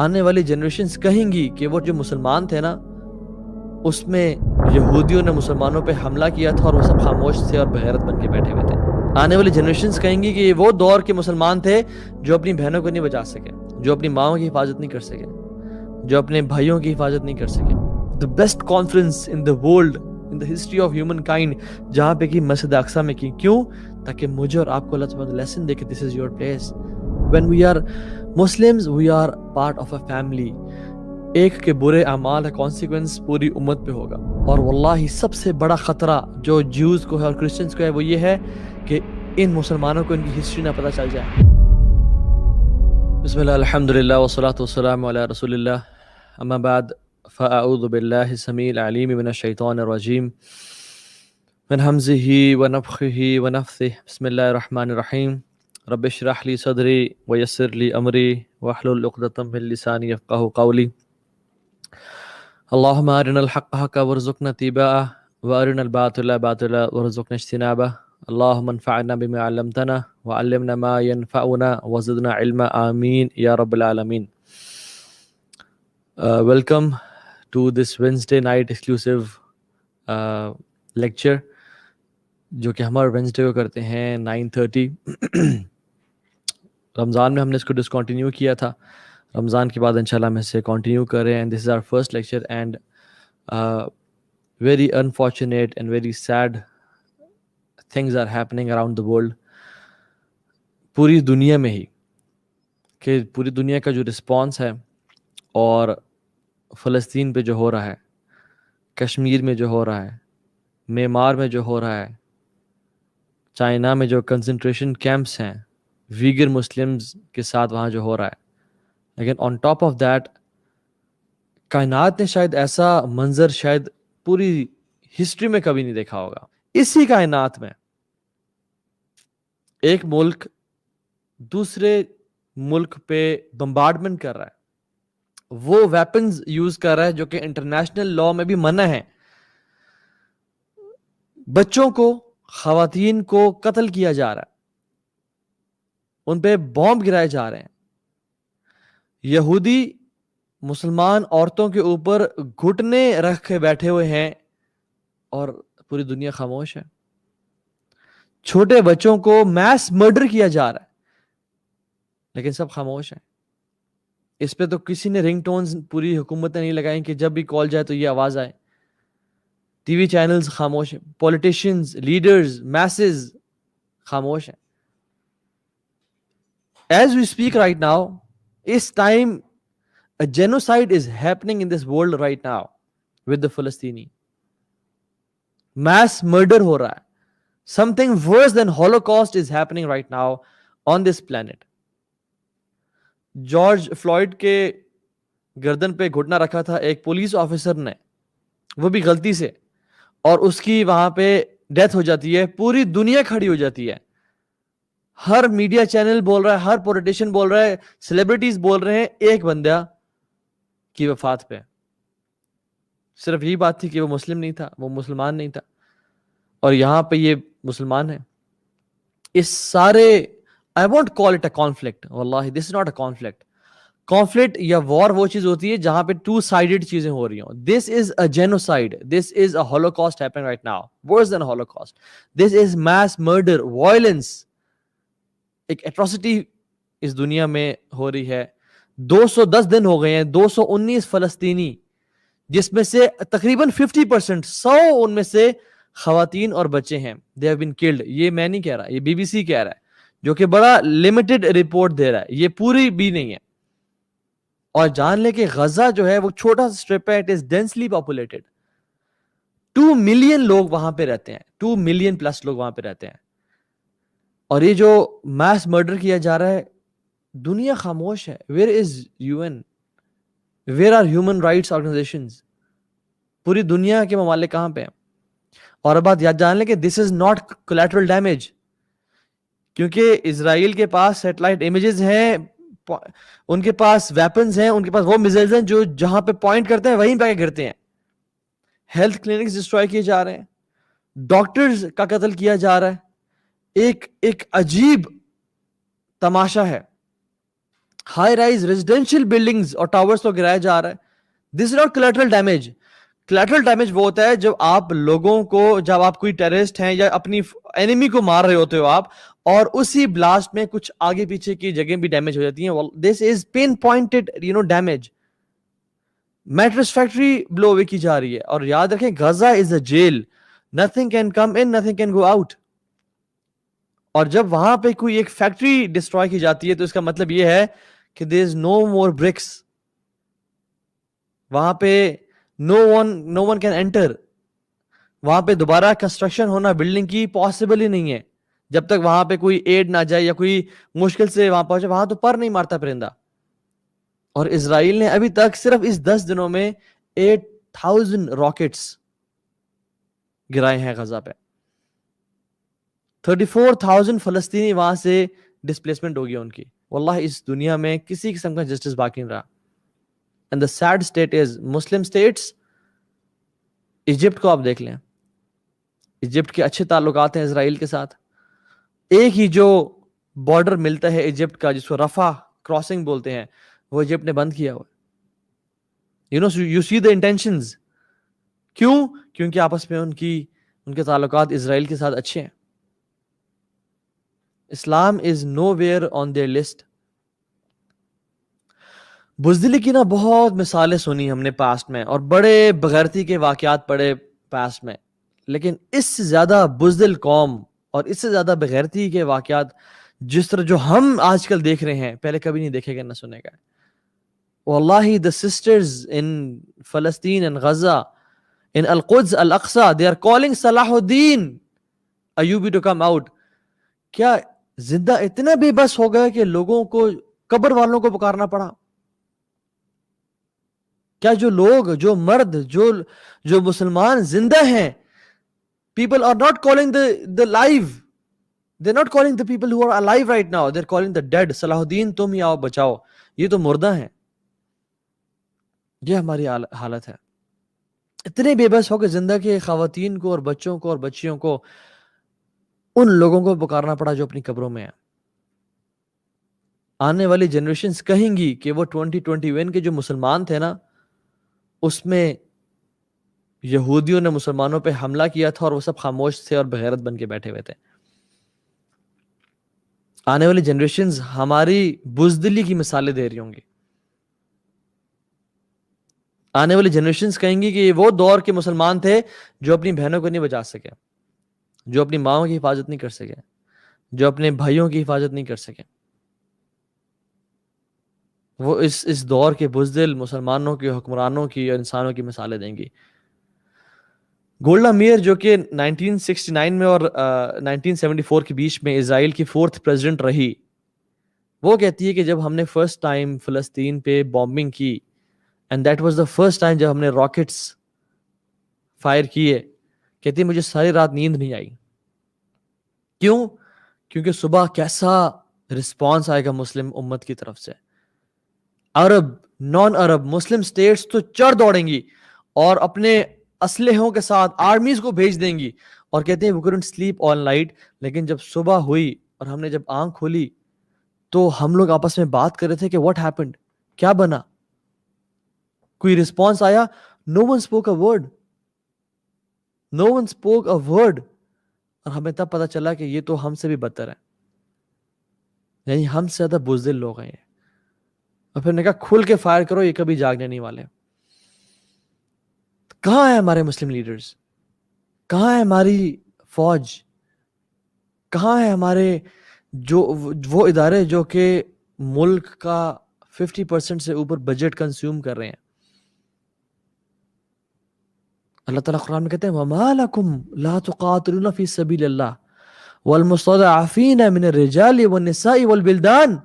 آنے والی جنریشنز کہیں گی کہ وہ جو مسلمان تھے نا اس میں یہودیوں نے مسلمانوں پہ حملہ کیا تھا اور وہ سب خاموش تھے اور بغیرت بن کے بیٹھے ہوئے تھے. آنے والی جنریشنز کہیں گی کہ یہ وہ دور کے مسلمان تھے جو اپنی بہنوں کو نہیں بچا سکے, جو اپنی ماؤں کی حفاظت نہیں کر سکے, جو اپنے بھائیوں کی حفاظت نہیں کر سکے. The best conference in the world, in the history of humankind, جہاں پہ کی مسجد اقصی میں کی. کیوں؟ تاکہ مجھے اور آپ کو اللہ تعالیٰ لیسن دے کہ this is your place. When we are Muslims, we are part of a family. ایک کے برے اعمال کا کانسیکوینس پوری امت پہ ہوگا. اور واللہ سب سے بڑا خطرہ جو جیوز کو ہے اور کرسچنز کو ہے وہ یہ ہے کہ ان مسلمانوں کو ان کی ہسٹری نہ پتہ چل جائے. بسم اللہ الحمدللہ والصلاة والسلام علی رسول اللہ, اما بعد فاعوذ باللہ السمیع العلیم من الشیطان الرجیم من حمزہ ونفخہ ونفثہ. بسم اللہ الرحمن الرحیم. رب اشرح لی صدری ویسر لی امری واحلل عقدۃ من لسانی یفقہوا قولی. اللہم ارنا الحق حقا وارزقنا اتباعہ وارنا الباطل باطلا وارزقنا اجتنابہ. اللہم انفعنا بما علمتنا وعلمنا ما ينفعنا وزدنا علما آمین یا رب العالمین. Welcome to this Wednesday night exclusive lecture جو کہ ہمارے وینسڈے کو کرتے ہیں 9:30. رمضان میں ہم نے اس کو ڈسکنٹینیو کیا تھا, رمضان کے بعد انشاءاللہ ہم اسے کنٹینیو کر رہے ہیں. This is our first lecture and very unfortunate and very sad things are happening around the world. پوری دنیا میں ہی, کہ پوری دنیا کا جو رسپانس ہے اور فلسطین پہ جو ہو رہا ہے, کشمیر میں جو ہو رہا ہے, میانمار میں جو ہو رہا ہے, چائنا میں جو کنسنٹریشن کیمپس ہیں ویگر مسلمز کے ساتھ وہاں جو ہو رہا ہے, لیکن آن ٹاپ آف دیٹ کائنات نے شاید ایسا منظر شاید پوری ہسٹری میں کبھی نہیں دیکھا ہوگا. اسی کائنات میں ایک ملک دوسرے ملک پہ بمبارڈمنٹ کر رہا ہے, وہ ویپنز یوز کر رہا ہے جو کہ انٹرنیشنل لاء میں بھی منع ہے. بچوں کو, خواتین کو قتل کیا جا رہا ہے, ان پہ بومب گرائے جا رہے ہیں. یہودی مسلمان عورتوں کے اوپر گھٹنے رکھ کے بیٹھے ہوئے ہیں اور پوری دنیا خاموش ہے. چھوٹے بچوں کو میس مرڈر کیا جا رہا ہے لیکن سب خاموش ہیں. اس پہ تو کسی نے رنگ ٹونز پوری حکومت نے نہیں لگائیں کہ جب بھی کال جائے تو یہ آواز آئے. ٹی وی چینلز خاموش ہیں, پولیٹیشینز, لیڈرز, میسز خاموش ہیں. As we speak right now, us time a genocide is happening in this world right now with the Palestinian. Mass murder ہو رہا ہے. Something worse than Holocaust is happening right now on this planet. George fluid کے گردن پہ گھٹنا رکھا تھا ایک police officer نے, وہ بھی غلطی سے, اور اس کی وہاں پہ ڈیتھ ہو جاتی ہے. پوری دنیا کھڑی ہو جاتی ہے, ہر میڈیا چینل بول رہا ہے, ہر پولیٹیشین بول رہا ہے, سیلیبریٹیز بول رہے ہیں ایک بندہ کی وفات پہ. صرف یہی بات تھی کہ وہ مسلم نہیں تھا, وہ مسلمان نہیں تھا, اور یہاں پہ یہ مسلمان ہے. اس سارے I won't call it a conflict. واللہ this is not a conflict. Conflict یا war وہ چیز ہوتی ہے جہاں پہ two sided چیزیں ہو رہی ہوں. This is a genocide. This is a holocaust happening right now. Worse than a holocaust. This is mass murder, violence. ایک atrocity اس دنیا میں ہو رہی ہے. 210 دن ہو گئے ہیں, 219 فلسطینی, جس میں سے تقریباً 50%, 100 ان میں سے خواتین اور بچے ہیں. They have been killed. یہ میں نہیں کہہ رہا, یہ BBC کہہ رہا ہے, جو کہ بڑا لمیٹڈ رپورٹ دے رہا ہے, یہ پوری بھی نہیں ہے. اور جان لے کہ غزہ جو ہے وہ چھوٹا سا اسٹرپ ہے, it is densely populated. 2 million لوگ وہاں پہ رہتے ہیں, 2 ملین پلس لوگ وہاں پہ رہتے ہیں. اور یہ جو میس مرڈر کیا جا رہا ہے, دنیا خاموش ہے. Where is UN? Where are human rights organisations? پوری دنیا کے ممالک کہاں پہ ہیں؟ اور اب بات یاد جان لیں کہ دس از ناٹ کولیٹرل ڈیمیج, کیونکہ اسرائیل کے پاس سیٹلائٹ امیجز ہیں, ان کے پاس ویپنز ہیں, ان کے پاس وہ میزائلز ہیں جو جہاں پہ پوائنٹ کرتے ہیں وہیں پہ گرتے ہیں. ہیلتھ کلینکس ڈسٹروائے کیے جا رہے ہیں, ڈاکٹرز کا قتل کیا جا رہا ہے. ایک عجیب تماشا ہے. ہائی رائز ریزیڈینشیل بلڈنگز اور ٹاورز کو گرایا جا رہا ہے. This is not collateral damage. collateral damage وہ ہوتا ہے جب آپ لوگوں کو, جب آپ کوئی ٹیررسٹ ہیں یا اپنی اینیمی کو مار رہے ہوتے ہو آپ, اور اسی بلاسٹ میں کچھ آگے پیچھے کی جگہیں بھی ڈیمیج ہو جاتی ہیں. This is pin pointed damage. Mattress factory بلو اوے کی جا رہی ہے, اور یاد رکھیں غزہ از اے jail, nothing can come in, nothing can go out. اور جب وہاں پہ کوئی ایک فیکٹری ڈسٹروائے کی جاتی ہے تو اس کا مطلب یہ ہے کہ there is no more bricks. وہاں پہ no one can enter. وہاں پہ دوبارہ کنسٹرکشن ہونا بلڈنگ کی پاسبل ہی نہیں ہے جب تک وہاں پہ کوئی ایڈ نہ جائے یا کوئی مشکل سے وہاں پہنچے. وہاں تو پر نہیں مارتا پرندہ. اور اسرائیل نے ابھی تک صرف اس 10 دنوں میں 8,000 راکٹس گرائے ہیں غزہ پہ. 34,000 فلسطینی وہاں سے ڈسپلیسمنٹ ہو گیا ان کی. واللہ اس دنیا میں کسی قسم کا جسٹس باقی نہیں رہا. And the sad state is Muslim states, Egypt کو آپ دیکھ لیں, ایجپٹ کے اچھے تعلقات ہیں اسرائیل کے ساتھ. ایک ہی جو بارڈر ملتا ہے ایجپٹ کا جس کو رفح کراسنگ بولتے ہیں, وہ ایجپٹ نے بند کیا ہوا. you see the intentions. کیوں؟ کیونکہ آپس میں ان کے تعلقات اسرائیل کے ساتھ اچھے ہیں. اسلام از know where on their list. بزدلی کی نا بہت مثالیں سنی ہم نے پاسٹ میں, اور بڑے بغیرتی کے واقعات پڑے پاسٹ میں, لیکن اس سے زیادہ بزدل قوم اور اس سے زیادہ بغیرتی کے واقعات جس طرح جو ہم آج کل دیکھ رہے ہیں پہلے کبھی نہیں دیکھے گا نہ سنے گا. واللہ the sisters in Palestine and Gaza, in Al-Quds, Al-Aqsa, they are calling Salahuddin Ayyubi to come out. کیا زندہ اتنا بے بس ہو گیا کہ لوگوں کو, قبر والوں کو پکارنا پڑا؟ کیا جو لوگ, جو مرد, جو مسلمان زندہ ہیں, people are not calling the live, they're not calling the people who are alive right now, they're calling the dead. صلاح تم ہی آؤ بچاؤ, یہ تو مردہ ہیں. یہ ہماری حالت ہے. اتنے بے بس ہو کہ زندہ کے خواتین کو اور بچوں کو اور بچیوں کو ان لوگوں کو پکارنا پڑا جو اپنی قبروں میں ہیں. آنے والی جنریشنز کہیں گی کہ وہ 2021 کے جو مسلمان تھے نا, اس میں یہودیوں نے مسلمانوں پہ حملہ کیا تھا اور وہ سب خاموش تھے اور بغیرت بن کے بیٹھے ہوئے تھے. آنے والی جنریشنز ہماری بزدلی کی مثالیں دے رہی ہوں گی. آنے والی جنریشنز کہیں گی کہ یہ وہ دور کے مسلمان تھے جو اپنی بہنوں کو نہیں بچا سکے, جو اپنی ماؤں کی حفاظت نہیں کر سکے, جو اپنے بھائیوں کی حفاظت نہیں کر سکے. وہ اس دور کے بزدل مسلمانوں کی, حکمرانوں کی اور انسانوں کی مثالیں دیں گی. گولڈا میئر جو کہ 1969 میں اور 1974 کے بیچ میں اسرائیل کی 4th پریزیڈنٹ رہی, وہ کہتی ہے کہ جب ہم نے فرسٹ ٹائم فلسطین پہ بامبنگ کی, and that was the first time جب ہم نے راکٹس فائر کیے, کہتی ہے مجھے ساری رات نیند نہیں آئی. کیوں؟ کیونکہ صبح کیسا رسپانس آئے گا مسلم امت کی طرف سے. عرب, نان عرب, مسلم سٹیٹس تو چڑھ دوڑیں گی اور اپنے اسلحوں کے ساتھ آرمیز کو بھیج دیں گی, اور کہتے ہیں we couldn't sleep all night. لیکن جب صبح ہوئی اور ہم نے جب آنکھ کھولی تو ہم لوگ آپس میں بات کر رہے تھے کہ what happened, کیا بنا, کوئی رسپانس آیا؟ no one spoke a word, no one spoke a word. اور ہمیں تب پتا چلا کہ یہ تو ہم سے بھی بدتر ہے, یعنی ہم سے زیادہ بزدل لوگ ہیں. اور پھر نے کہا کھل کے فائر کرو, یہ کبھی جاگنے نہیں والے. کہاں ہے ہمارے مسلم لیڈرز؟ کہاں ہے ہماری فوج؟ کہاں ہے ہمارے وہ ادارے جو کہ ملک کا 50% سے اوپر بجٹ کنزیوم کر رہے ہیں؟ اللہ تعالیٰ قرآن میں کہتے ہیں وَمَا لَكُمْ لَا تُقَاتِلُونَ فِي سَبِيلِ اللَّهِ وَالْمُسْتَضْعَفِينَ مِنَ الرِّجَالِ وَالنِّسَاءِ وَالْبِلْدَانِ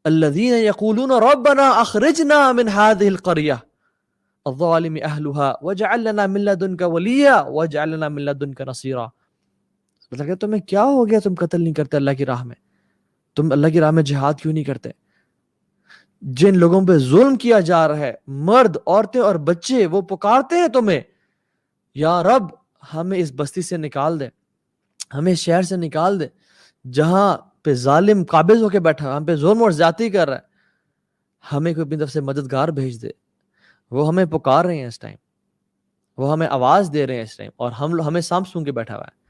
الَّذِينَ يَقُولُونَ رَبَّنَا أَخْرِجْنَا مِنْ هَذِهِ الْقَرْيَةِ الظَّالِمِ أَهْلُهَا وَاجْعَل لَّنَا مِن لَّدُنكَ وَلِيًّا وَاجْعَل لَّنَا مِن لَّدُنكَ نَصِيرًا. مطلب کہ تمہیں کیا ہو گیا, تم قتل نہیں کرتے اللہ کی راہ میں, تم اللہ کی راہ میں جہاد کیوں نہیں کرتے؟ جن لوگوں پہ ظلم کیا جا رہا ہے, مرد, عورتیں اور بچے, وہ پکارتے ہیں تمہیں یا رب ہمیں اس بستی سے نکال دے, ہمیں شہر سے نکال دے جہاں پہ ظالم قابض ہو کے بیٹھا, ہم پہ ظلم اور زیادتی کر رہا ہے. ہمیں کوئی اپنی طرف سے مددگار بھیج دے. وہ ہمیں پکار رہے ہیں اس ٹائم, وہ ہمیں آواز دے رہے ہیں اس ٹائم, اور ہمیں سانپ سون کے بیٹھا ہوا ہے.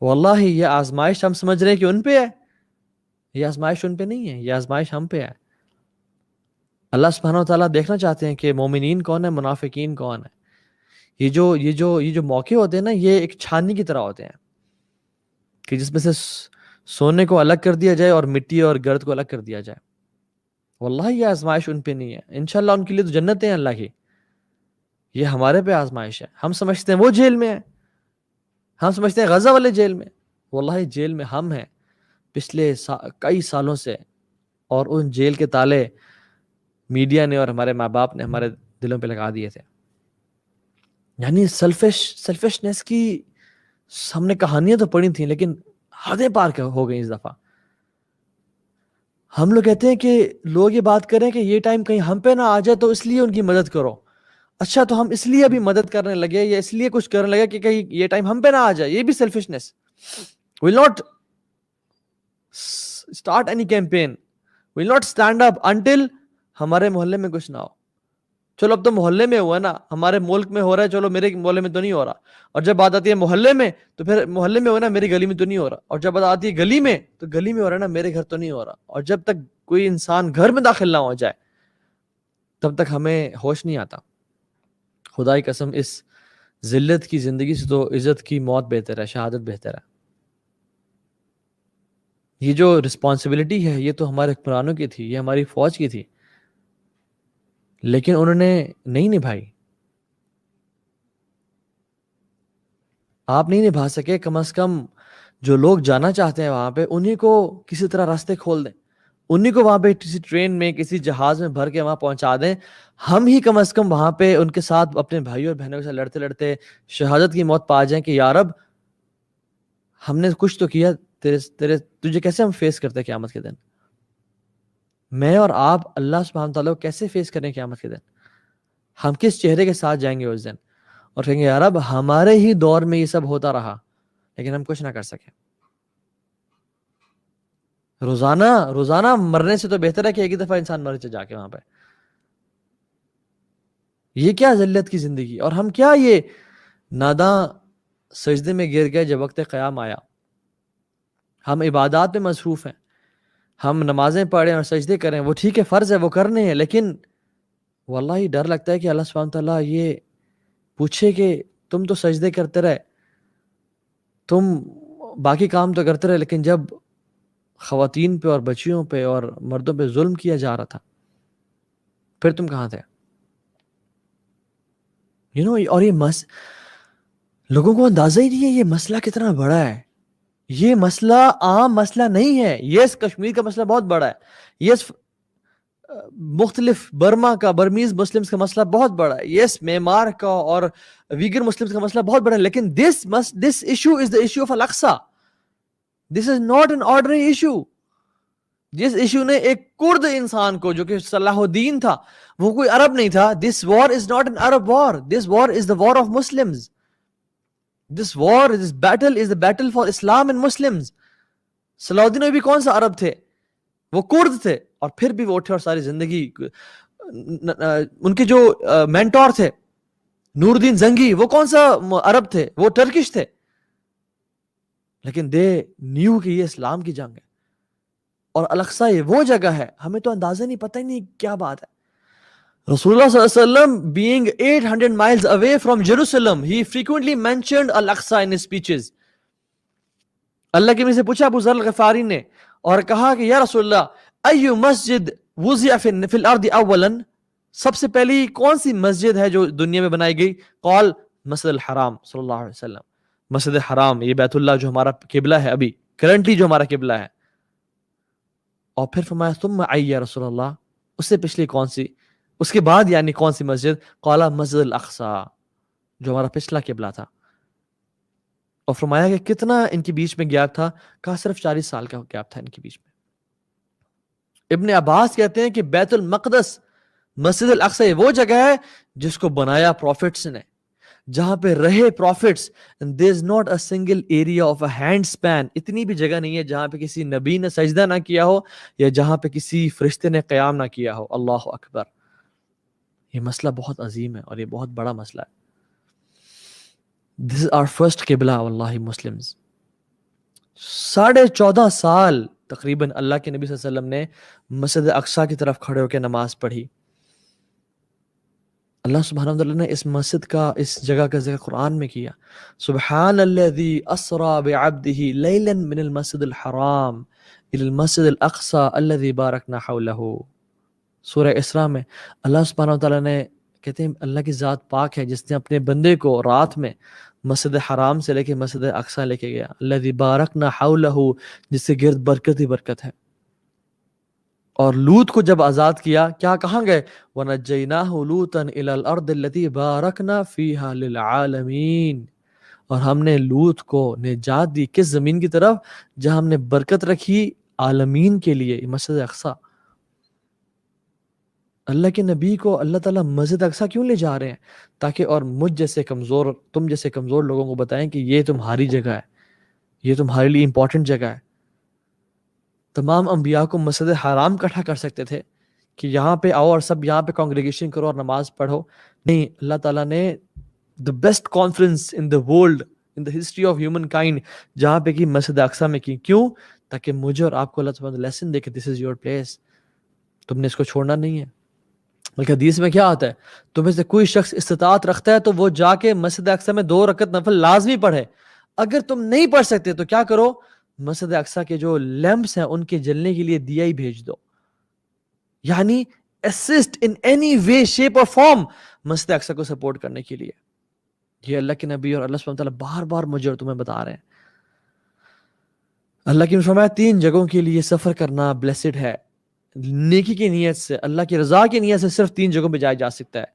واللہ یہ آزمائش ہم سمجھ رہے ہیں کہ ان پہ ہے, یہ آزمائش ان پہ نہیں ہے, یہ آزمائش ہم پہ ہے. اللہ سبحانہ و تعالیٰ دیکھنا چاہتے ہیں کہ مومنین کون ہے, منافقین کون ہے. یہ جو موقع ہوتے ہیں نا, یہ ایک چھاننی کی طرح ہوتے ہیں کہ جس میں سے سونے کو الگ کر دیا جائے اور مٹی اور گرد کو الگ کر دیا جائے. واللہ یہ آزمائش ان پہ نہیں ہے. انشاءاللہ ان کے لیے تو جنتیں ہیں اللہ کی, یہ ہمارے پہ آزمائش ہے. ہم سمجھتے ہیں وہ جیل میں ہے, ہم سمجھتے ہیں غزہ والے جیل میں. واللہ جیل میں ہم ہیں پچھلے کئی سالوں سے, اور ان جیل کے تالے میڈیا نے اور ہمارے ماں باپ نے ہمارے دلوں پہ لگا دیے تھے. یعنی سیلفشنس کی ہم نے کہانیاں تو پڑھی تھیں, لیکن حدیں پار ہو گئی اس دفعہ. ہم لوگ کہتے ہیں کہ لوگ یہ بات کریں کہ یہ ٹائم کہیں ہم پہ نہ آ جائے تو اس لیے ان کی مدد کرو. اچھا, تو ہم اس لیے ابھی مدد کرنے لگے یا اس لیے کچھ کرنے لگے کہ کہیں یہ ٹائم ہم پہ نہ آ جائے. یہ بھی selfishness. will not start any campaign, will not stand up until ہمارے محلے میں کچھ نہ ہو. چلو اب تو محلے میں ہوا نا, ہمارے ملک میں ہو رہا ہے, چلو میرے محلے میں تو نہیں ہو رہا. اور جب بات آتی ہے محلے میں تو پھر محلے میں ہو نا, میری گلی میں تو نہیں ہو رہا. اور جب بات آتی ہے گلی میں تو گلی میں ہو رہا ہے نا, میرے گھر تو نہیں ہو رہا. اور جب تک کوئی انسان گھر میں داخل نہ ہو جائے تب تک ہمیں ہوش نہیں آتا. خدا کی قسم, اس ذلت کی زندگی سے تو عزت کی موت بہتر ہے, شہادت بہتر ہے. یہ جو رسپانسبلٹی ہے یہ تو ہمارے حکمرانوں کی تھی, یہ ہماری فوج کی تھی, لیکن انہوں نے نہیں نبھائی. آپ نہیں نبھا سکے. کم از کم جو لوگ جانا چاہتے ہیں وہاں پہ, انہیں کو کسی طرح راستے کھول دیں, انہیں کو وہاں پہ کسی ٹرین میں کسی جہاز میں بھر کے وہاں پہنچا دیں. ہم ہی کم از کم وہاں پہ ان کے ساتھ اپنے بھائیوں اور بہنوں کے ساتھ لڑتے لڑتے شہادت کی موت پا جائیں کہ یا رب ہم نے کچھ تو کیا, تجھے کیسے ہم فیس کرتے قیامت کے دن. میں اور آپ اللہ سبحانہ تعالیٰ کو کیسے فیس کریں قیامت کے دن. ہم کس چہرے کے ساتھ جائیں گے اس دن اور کہیں گے یا رب ہمارے ہی دور میں یہ سب ہوتا رہا لیکن ہم کچھ نہ کر سکے. روزانہ مرنے سے تو بہتر ہے کہ ایک ہی دفعہ انسان مر جا کے وہاں پہ. یہ کیا ذلت کی زندگی. اور ہم کیا یہ ناداں سجدے میں گر گئے جب وقت قیام آیا. ہم عبادات میں مصروف ہیں, ہم نمازیں پڑھیں اور سجدے کریں, وہ ٹھیک ہے, فرض ہے, وہ کرنے ہیں, لیکن واللہ ڈر لگتا ہے کہ اللہ سبحانہ تعالیٰ یہ پوچھے کہ تم تو سجدے کرتے رہے, تم باقی کام تو کرتے رہے, لیکن جب خواتین پہ اور بچیوں پہ اور مردوں پہ ظلم کیا جا رہا تھا پھر تم کہاں تھے. اور یہ لوگوں کو اندازہ ہی نہیں ہے یہ مسئلہ کتنا بڑا ہے. یہ مسئلہ عام مسئلہ نہیں ہے. یس کشمیر کا مسئلہ بہت بڑا ہے, یس مختلف برما کا برمیز مسلمز کا مسئلہ بہت بڑا ہے, یس میمار کا اور ویگر مسلمز کا مسئلہ بہت بڑا ہے, لیکن this issue is the issue of Al-Aqsa. This is not an ordinary issue. جس ایشو نے ایک کرد انسان کو جو کہ صلاح الدین تھا, وہ کوئی عرب نہیں تھا. This war is not an Arab war. This war is the war of Muslims. This battle is the battle for Islam and Muslims. صلاح الدین بھی کون سا عرب تھے, وہ کرد تھے, اور پھر بھی وہ اٹھے اور ساری زندگی. ان کے جو مینٹور تھے نور الدین زنگی, وہ کون سا عرب تھے, وہ ٹرکش تھے, لیکن دے نیو کہ یہ اسلام کی جنگ ہے. اور الاقصی یہ وہ جگہ ہے, ہمیں تو اندازہ نہیں, پتہ ہی نہیں کیا بات ہے. رسول اللہ صلی اللہ علیہ وسلم being 800 miles away from Jerusalem, he frequently mentioned Al-Aqsa in his speeches. اللہ کے نبی سے پوچھا ابو ذر الغفاری نے, اور کہا کہ یا رسول اللہ ایو مسجد وضع فی الارض اولا, سب سے پہلی کون سی مسجد ہے جو دنیا میں بنائی گئی؟ قال مسجد الحرام. صلی اللہ علیہ وسلم, مسجد حرام, یہ بیت اللہ جو ہمارا قبلہ ہے, ابھی کرنٹلی جو ہمارا قبلہ ہے. اور پھر فرمایا ثم ای یا رسول اللہ, اس سے پچھلی کون سی, اس کے بعد یعنی کون سی مسجد؟ قال مسجد الاقصی, جو ہمارا پچھلا قبلہ تھا. اور فرمایا کہ کتنا ان کے بیچ میں گیپ تھا؟ کہا صرف 40 سال کا گیپ تھا ان کے بیچ میں. ابن عباس کہتے ہیں کہ بیت المقدس مسجد الاقصی وہ جگہ ہے جس کو بنایا پروفٹس نے, جہاں پہ رہے prophets. there is not a single area of a hand span, اتنی بھی جگہ نہیں ہے جہاں پہ کسی نبی نے سجدہ نہ کیا ہو یا جہاں پہ کسی فرشتے نے قیام نہ کیا ہو. اللہ اکبر. یہ مسئلہ بہت عظیم ہے اور یہ بہت بڑا مسئلہ ہے. this is our first قبلہ واللہ مسلمز. 14.5 سال تقریباً اللہ کے نبی صلی اللہ علیہ وسلم نے مسجد اقصی کی طرف کھڑے ہو کے نماز پڑھی. اللہ سبحانہ وتعالی نے اس مسجد کا، اس جگہ کا ذکر قرآن میں کیا. سبحان الذی اسری بعبدہ لیلا من المسجد الحرام الی المسجد الاقصی الذی بارکنا حولہ. سورہ اسراء میں اللہ سبحانہ وتعالی نے کہتے ہیں اللہ کی ذات پاک ہے جس نے اپنے بندے کو رات میں مسجد حرام سے لے کے مسجد اقصی لے کے گیا. الذی بارکنا حولہ، جس سے گرد برکت ہی برکت ہے. اور لوط کو جب آزاد کیا، کیا کہاں گئے؟ وَنَجَّيْنَاهُ لُوطًا إِلَى الْأَرْضِ الَّتِي بَارَكْنَا فِيهَا لِلْعَالَمِينَ. اور ہم نے لوط کو نجات دی کس زمین کی طرف؟ جہاں ہم نے برکت رکھی عالمین کے لیے، مسجد اقصی. اللہ کے نبی کو اللہ تعالیٰ مسجد اقصی کیوں لے جا رہے ہیں؟ تاکہ اور مجھ جیسے کمزور، تم جیسے کمزور لوگوں کو بتائیں کہ یہ تمہاری جگہ ہے، یہ تمہارے لیے امپورٹنٹ جگہ ہے. تمام انبیاء کو مسجد حرام اکٹھا کر سکتے تھے کہ یہاں پہ آؤ اور سب یہاں پہ کانگریگیشن کرو اور نماز پڑھو. نہیں، اللہ تعالیٰ نے the best conference in the world, in the history of humankind جہاں پہ کی مسجد اقصی میں کی. کیوں؟ تاکہ مجھے اور آپ کو اللہ تعالیٰ لیسن دے کہ this is your place، تم نے اس کو چھوڑنا نہیں ہے. بلکہ حدیث میں کیا آتا ہے؟ تمہیں سے کوئی شخص استطاعت رکھتا ہے تو وہ جا کے مسجد اقصی میں 2 رکعت نفل لازمی پڑھے. اگر تم نہیں پڑھ سکتے تو کیا کرو؟ مسجد اقصی کے جو لیمپس ہیں ان کے جلنے کے لیے دیا ہی بھیج دو. یعنی assist in any way shape اور فارم مسجد اقصی کو سپورٹ کرنے کے لیے. یہ اللہ کے نبی اور اللہ سبحانہ وتعالی بار بار مجھے اور تمہیں بتا رہے ہیں. اللہ کی فرمایا 3 جگہوں کے لیے سفر کرنا بلیسڈ ہے. نیکی کی نیت سے، اللہ کی رضا کی نیت سے صرف 3 جگہوں پہ جایا جا سکتا ہے: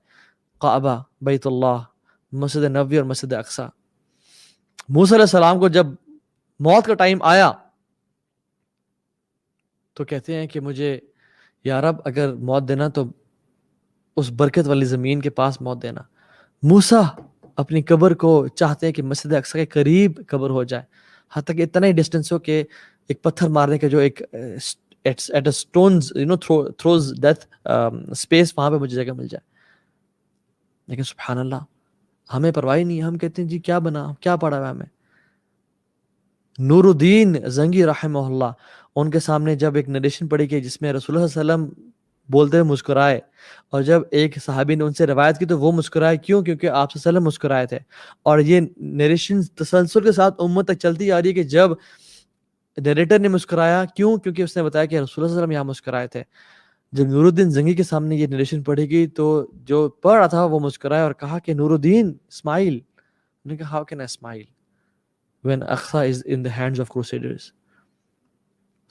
کعبہ، بیت اللہ، مسجد نبوی اور مسجد اقصی. موسیٰ علیہ السلام کو جب موت کا ٹائم آیا تو کہتے ہیں کہ مجھے یا رب اگر موت دینا تو اس برکت والی زمین کے پاس موت دینا. موسیٰ اپنی قبر کو چاہتے ہیں کہ مسجد اقصی کے قریب قبر ہو جائے، حتیٰ کہ اتنا ہی ڈسٹینس ہو کہ ایک پتھر مارنے کا جو ایک at a stone's throws death space, وہاں پہ مجھے جگہ مل جائے. لیکن سبحان اللہ ہمیں پرواہ نہیں. ہم کہتے ہیں جی کیا بنا، کیا پڑا ہوا ہمیں. نور الدین زنگی رحمہ اللہ، ان کے سامنے جب ایک نریشن پڑھی گئی جس میں رسول اللہ صلی اللہ علیہ وسلم بولتے ہوئے مسکرائے، اور جب ایک صحابی نے ان سے روایت کی تو وہ مسکرائے. کیوں؟ کیونکہ آپ صلی اللہ علیہ وسلم مسکرائے تھے. اور یہ نریشن تسلسل کے ساتھ امت تک چلتی آ رہی ہے کہ جب نریٹر نے مسکرایا، کیوں؟ کیونکہ اس نے بتایا کہ رسول اللہ صلی اللہ علیہ وسلم یہاں مسکرائے تھے. جب نور الدین زنگی کے سامنے یہ نریشن پڑھی گئی تو جو پڑھ رہا تھا وہ مسکرایا اور کہا کہ نور الدین اسمائل. انہوں نے کہا how can I smile when Aqsa is in the hands of crusaders.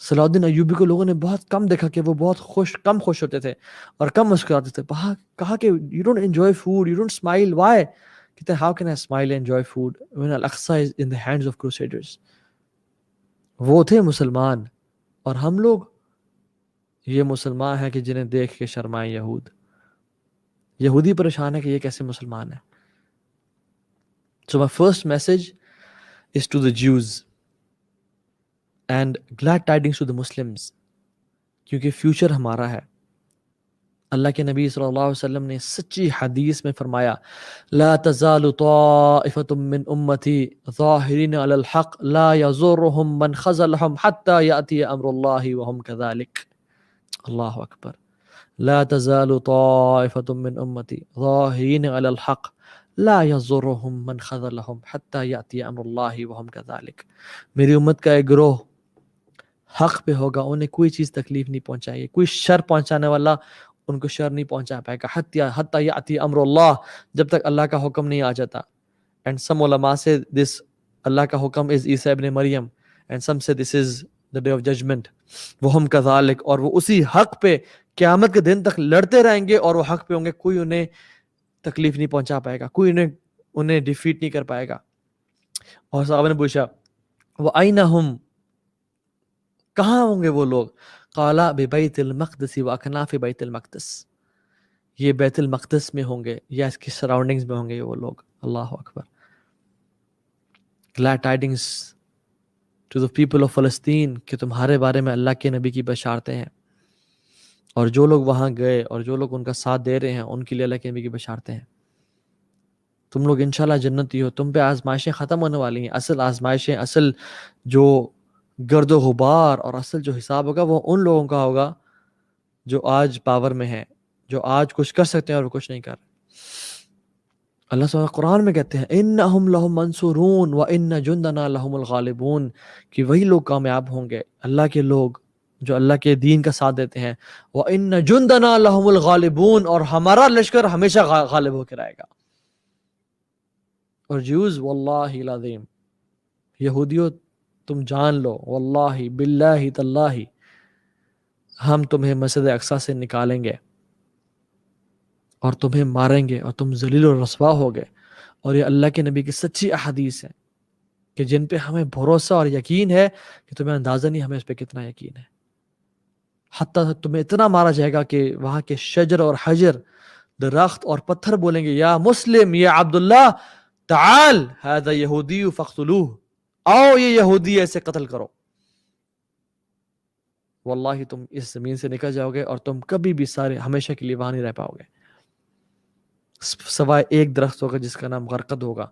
صلاح الدین ایوبی کو لوگوں نے بہت کم دیکھا کہ وہ بہت کم خوش ہوتے تھے اور کم مسکراتے تھے. کہا کہ you don't enjoy food, you don't smile, why؟ کہتے ہیں how can I smile and enjoy food when Al-Aqsa is in the hands of crusaders. وہ تھے مسلمان، اور ہم لوگ یہ مسلمان ہیں کہ جنہیں دیکھ کے شرمائیں یہود. یہودی پریشان ہے کہ یہ کیسے مسلمان ہیں. So my first message is to the Jews and glad tidings to the Muslims، کیونکہ فیوچر ہمارا ہے. اللہ کے نبی صلی اللہ علیہ وسلم نے سچی حدیث میں فرمایا لا تزال طائفة من امتی ظاہرین علی الحق لا یضرهم من خذلهم حتى یأتی امر اللہ وهم كذلك. اللہ اکبر. لا تزال طائفة من امتی ظاہرین علی الحق لا یضرهم من خذلهم حتى یأتی امر اللہ وهم كذلك. میری امت کا ایک گروہ حق پہ ہوگا، انہیں کوئی چیز تکلیف نہیں پہنچائے گی، کوئی شر پہنچانے والا ان کو شر نہیں پہنچا پائے گا. حتی یاتی امر اللہ، جب تک اللہ کا حکم نہیں آ جاتا. اینڈ سم علماء سے دس اللہ کا حکم از عیسیٰ ابن مریم، اینڈ سم سے دس از the day of judgment. وہم کذالک، اور وہ اسی حق پہ قیامت کے دن تک لڑتے رہیں گے اور وہ حق پہ ہوں گے. کوئی انہیں تکلیف نہیں پہنچا پائے گا، کوئی انہیں ڈیفیٹ نہیں کر پائے گا. اور صحابہ نے پوچھا وَأَيْنَ هُمْ، کہاں ہوں گے وہ لوگ؟ قالا ببیت المقدس واکناف بیت المقدس، یہ بیت المقدس میں ہوں گے یا اس کی سراؤنڈنگز میں ہوں گے وہ لوگ. اللہ اکبر. glad tidings to the people of Palestine کہ تمہارے بارے میں اللہ کے نبی کی بشارتیں ہیں, اور جو لوگ وہاں گئے اور جو لوگ ان کا ساتھ دے رہے ہیں ان کے لیے اللہ کے نبی کی بشارتیں ہیں. تم لوگ انشاءاللہ جنتی ہو. تم پہ آزمائشیں ختم ہونے والی ہیں. اصل آزمائشیں, اصل جو گرد و غبار اور اصل جو حساب ہوگا وہ ان لوگوں کا ہوگا جو آج پاور میں ہیں, جو آج کچھ کر سکتے ہیں اور وہ کچھ نہیں کر رہے. اللہ سبحانہ قرآن میں کہتے ہیں انہم لہم منصورون وان جندنا لہم الغالبون, کہ وہی لوگ کامیاب ہوں گے, اللہ کے لوگ جو اللہ کے دین کا ساتھ دیتے ہیں. وان جندنا لہم الغالبون, اور ہمارا لشکر ہمیشہ غالب ہو کے رہے گا. اور جیوز واللہ العظیم, یہودیوں تم جان لو, واللہ باللہ تاللہ, ہم تمہیں مسجد اقصی سے نکالیں گے اور تمہیں ماریں گے اور تم ذلیل و رسوا ہوگے. اور یہ اللہ کے نبی کی سچی احادیث ہیں کہ جن پہ ہمیں بھروسہ اور یقین ہے کہ تمہیں اندازہ نہیں ہمیں اس پہ کتنا یقین ہے. حتیٰ تمہیں اتنا مارا جائے گا کہ وہاں کے شجر اور حجر, درخت اور پتھر بولیں گے یا مسلم یا عبداللہ تعال هذا یہودی فاقتلوه, آؤ یہ یہودی ایسے قتل کرو. واللہ تم اس زمین سے نکل جاؤ گے اور تم کبھی بھی سارے ہمیشہ کے لیے وہاں نہیں رہ پاؤ گے, سوائے ایک درخت ہوگا جس کا نام غرقد ہوگا.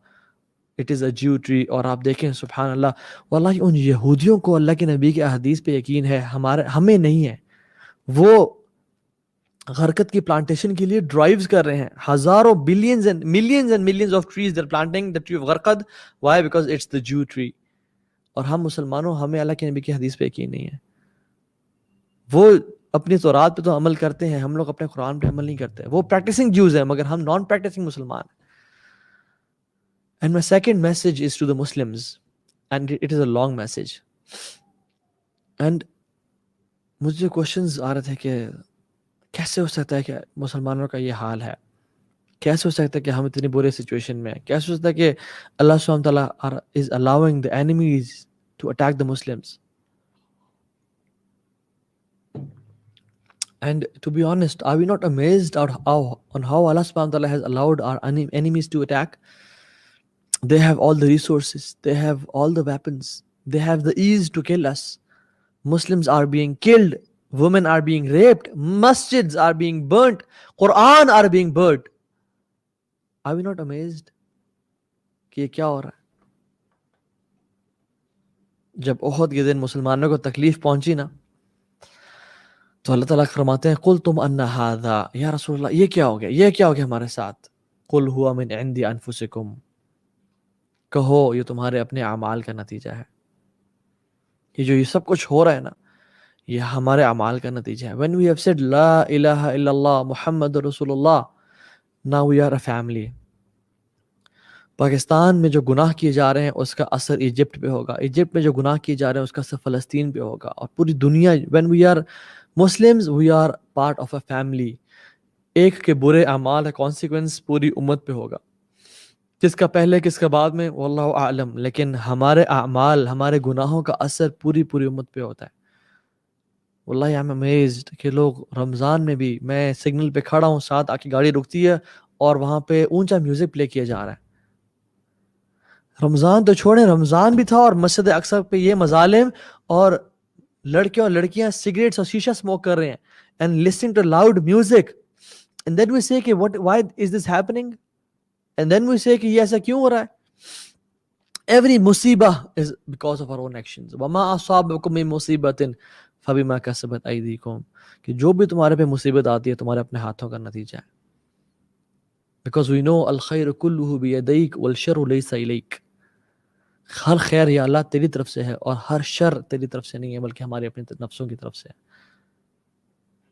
It is a Jew tree. اور آپ دیکھیں سبحان اللہ, واللہ ان یہودیوں کو اللہ کے نبی کے احادیث پہ یقین ہے, ہمیں نہیں ہے. وہ غرقد کی پلانٹیشن کے لیے ڈرائیوز کر رہے ہیں, ہزاروں billions and millions of trees they are planting the tree of غرقد. Why? Because it's the Jew tree. اور ہم مسلمانوں, ہمیں اللہ کے نبی کی حدیث پہ یقین نہیں ہے. وہ اپنی تورات پہ تو عمل کرتے ہیں, ہم لوگ اپنے قرآن پہ عمل نہیں کرتے. وہ پریکٹسنگ جیوز ہیں مگر ہم نان پریکٹسنگ مسلمان ہیں. And my second message is to the Muslims, and it is a long message. And مجھے کوشچنز آ رہے تھے کہ کیسے ہو سکتا ہے کہ مسلمانوں کا یہ حال ہے, کیسے ہو سکتا ہے کہ ہم اتنی بری سچویشن میں ہیں, کیسے ہو سکتا ہے کہ اللہ سبحانہ تعالیٰ is allowing the enemies to attack the Muslims. And to be honest, are we not amazed on how Allah subhanahu wa ta'ala has allowed our enemies to attack? They have all the resources, they have all the weapons, they have the ease to kill us. Muslims are being killed, women are being raped, masjids are being burnt, Quran are being burnt. Are we not amazed کہ یہ کیا ہو رہا ہے؟ جب احد کے دن مسلمانوں کو تکلیف پہنچی نا, تو اللہ تعالیٰ فرماتے ہیں قل تم ان ھذا, یا رسول اللہ یہ کیا ہو گیا, یہ کیا ہو گیا ہمارے ساتھ. قل ھو من عند انفسکم, کہو یہ تمہارے اپنے اعمال کا نتیجہ ہے. یہ سب کچھ ہو رہا ہے نا, یہ ہمارے اعمال کا نتیجہ ہے. when we have said لا الہ الا اللہ محمد رسول اللہ, now we are a family. Pakistan میں جو گناہ کیے جا رہے ہیں اس کا اثر ایجپٹ پہ ہوگا, ایجپٹ میں جو گناہ کیے جا رہے ہیں اس کا اثر فلسطین پہ ہوگا, اور پوری دنیا. when we are Muslims, we are part of a family. ایک کے برے اعمال کا کانسیکوینس پوری امت پہ ہوگا, کس کا پہلے کس کا بعد میں واللہ اعلم, لیکن ہمارے اعمال, ہمارے گناہوں کا اثر پوری امت پہ ہوتا ہے. واللہ I am amazed کہ لوگ رمضان میں بھی, میں سگنل پہ کھڑا ہوں, ساتھ آ کے گاڑی رکتی ہے اور وہاں پہ اونچا میوزک پلے کیا جا رہا ہے. رمضان تو چھوڑیں, رمضان بھی تھا اور مسجد اقصی پہ یہ مظالم, اور لڑکے اور لڑکیاں سگریٹس اور شیشہ اسموک کر رہے ہیں and listening to loud music, and then we say کہ why is this happening, and then we say کہ یہ ایسا کیوں ہو رہا ہے. every مصیبہ is because of our own actions. وما اصابکم من مصیبۃ فبما کسبت ایدیکم, کہ جو بھی تمہارے پہ مصیبت آتی ہے تمہارے اپنے ہاتھوں کا نتیجہ ہے. because we know الخیر کلہ بیدیک والشر لیس الیک, ہر خیر یا اللہ تیری طرف سے ہے اور ہر شر تیری طرف سے نہیں ہے بلکہ ہمارے اپنے نفسوں کی طرف سے ہے.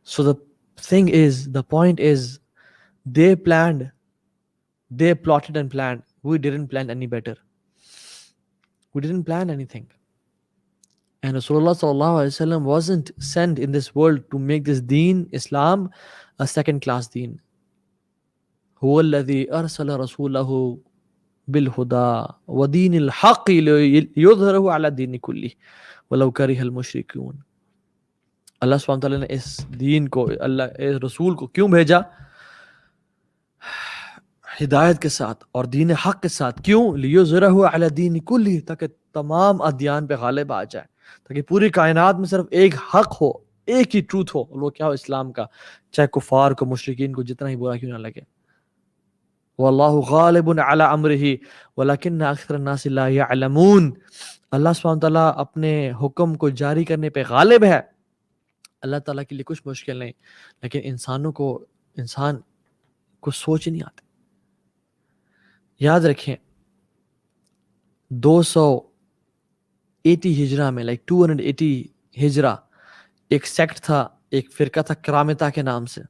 so the point is they plotted and planned, we didn't plan any better, we didn't plan anything. And Rasulullah sallallahu alaihi wasallam wasn't sent in this world to make this deen, Islam, a second class deen. هو الذي أرسل رسوله بالهدى ودين الحق ليظهره على الدين كله ولو كره المشركون. اللہ سبحانہ وتعالیٰ نے اس دین کو, اللہ اس رسول کو کیوں بھیجا؟ ہدایت کے ساتھ اور دین حق کے ساتھ. کیوں؟ لیظہرہ علی الدین کلہ، تاکہ تمام ادیان پہ غالب آ جائے، تاکہ پوری کائنات میں صرف ایک حق ہو، ایک ہی ٹروتھ ہو، اور وہ کیا ہو؟ اسلام کا. چاہے کفار کو، مشرکین کو جتنا ہی برا کیوں نہ لگے. واللہ غالب علی امرہ ولکن اکثر الناس لا یعلمون. اللہ سبحانہ وتعالیٰ اپنے حکم کو جاری کرنے پہ غالب ہے. اللہ تعالیٰ کے لیے کچھ مشکل نہیں، لیکن انسان کو سوچ نہیں آتی. یاد رکھیں 280 ہجرہ میں 280 ہجرہ ایک سیکٹ تھا، ایک فرقہ تھا کرامتہ کے نام سے،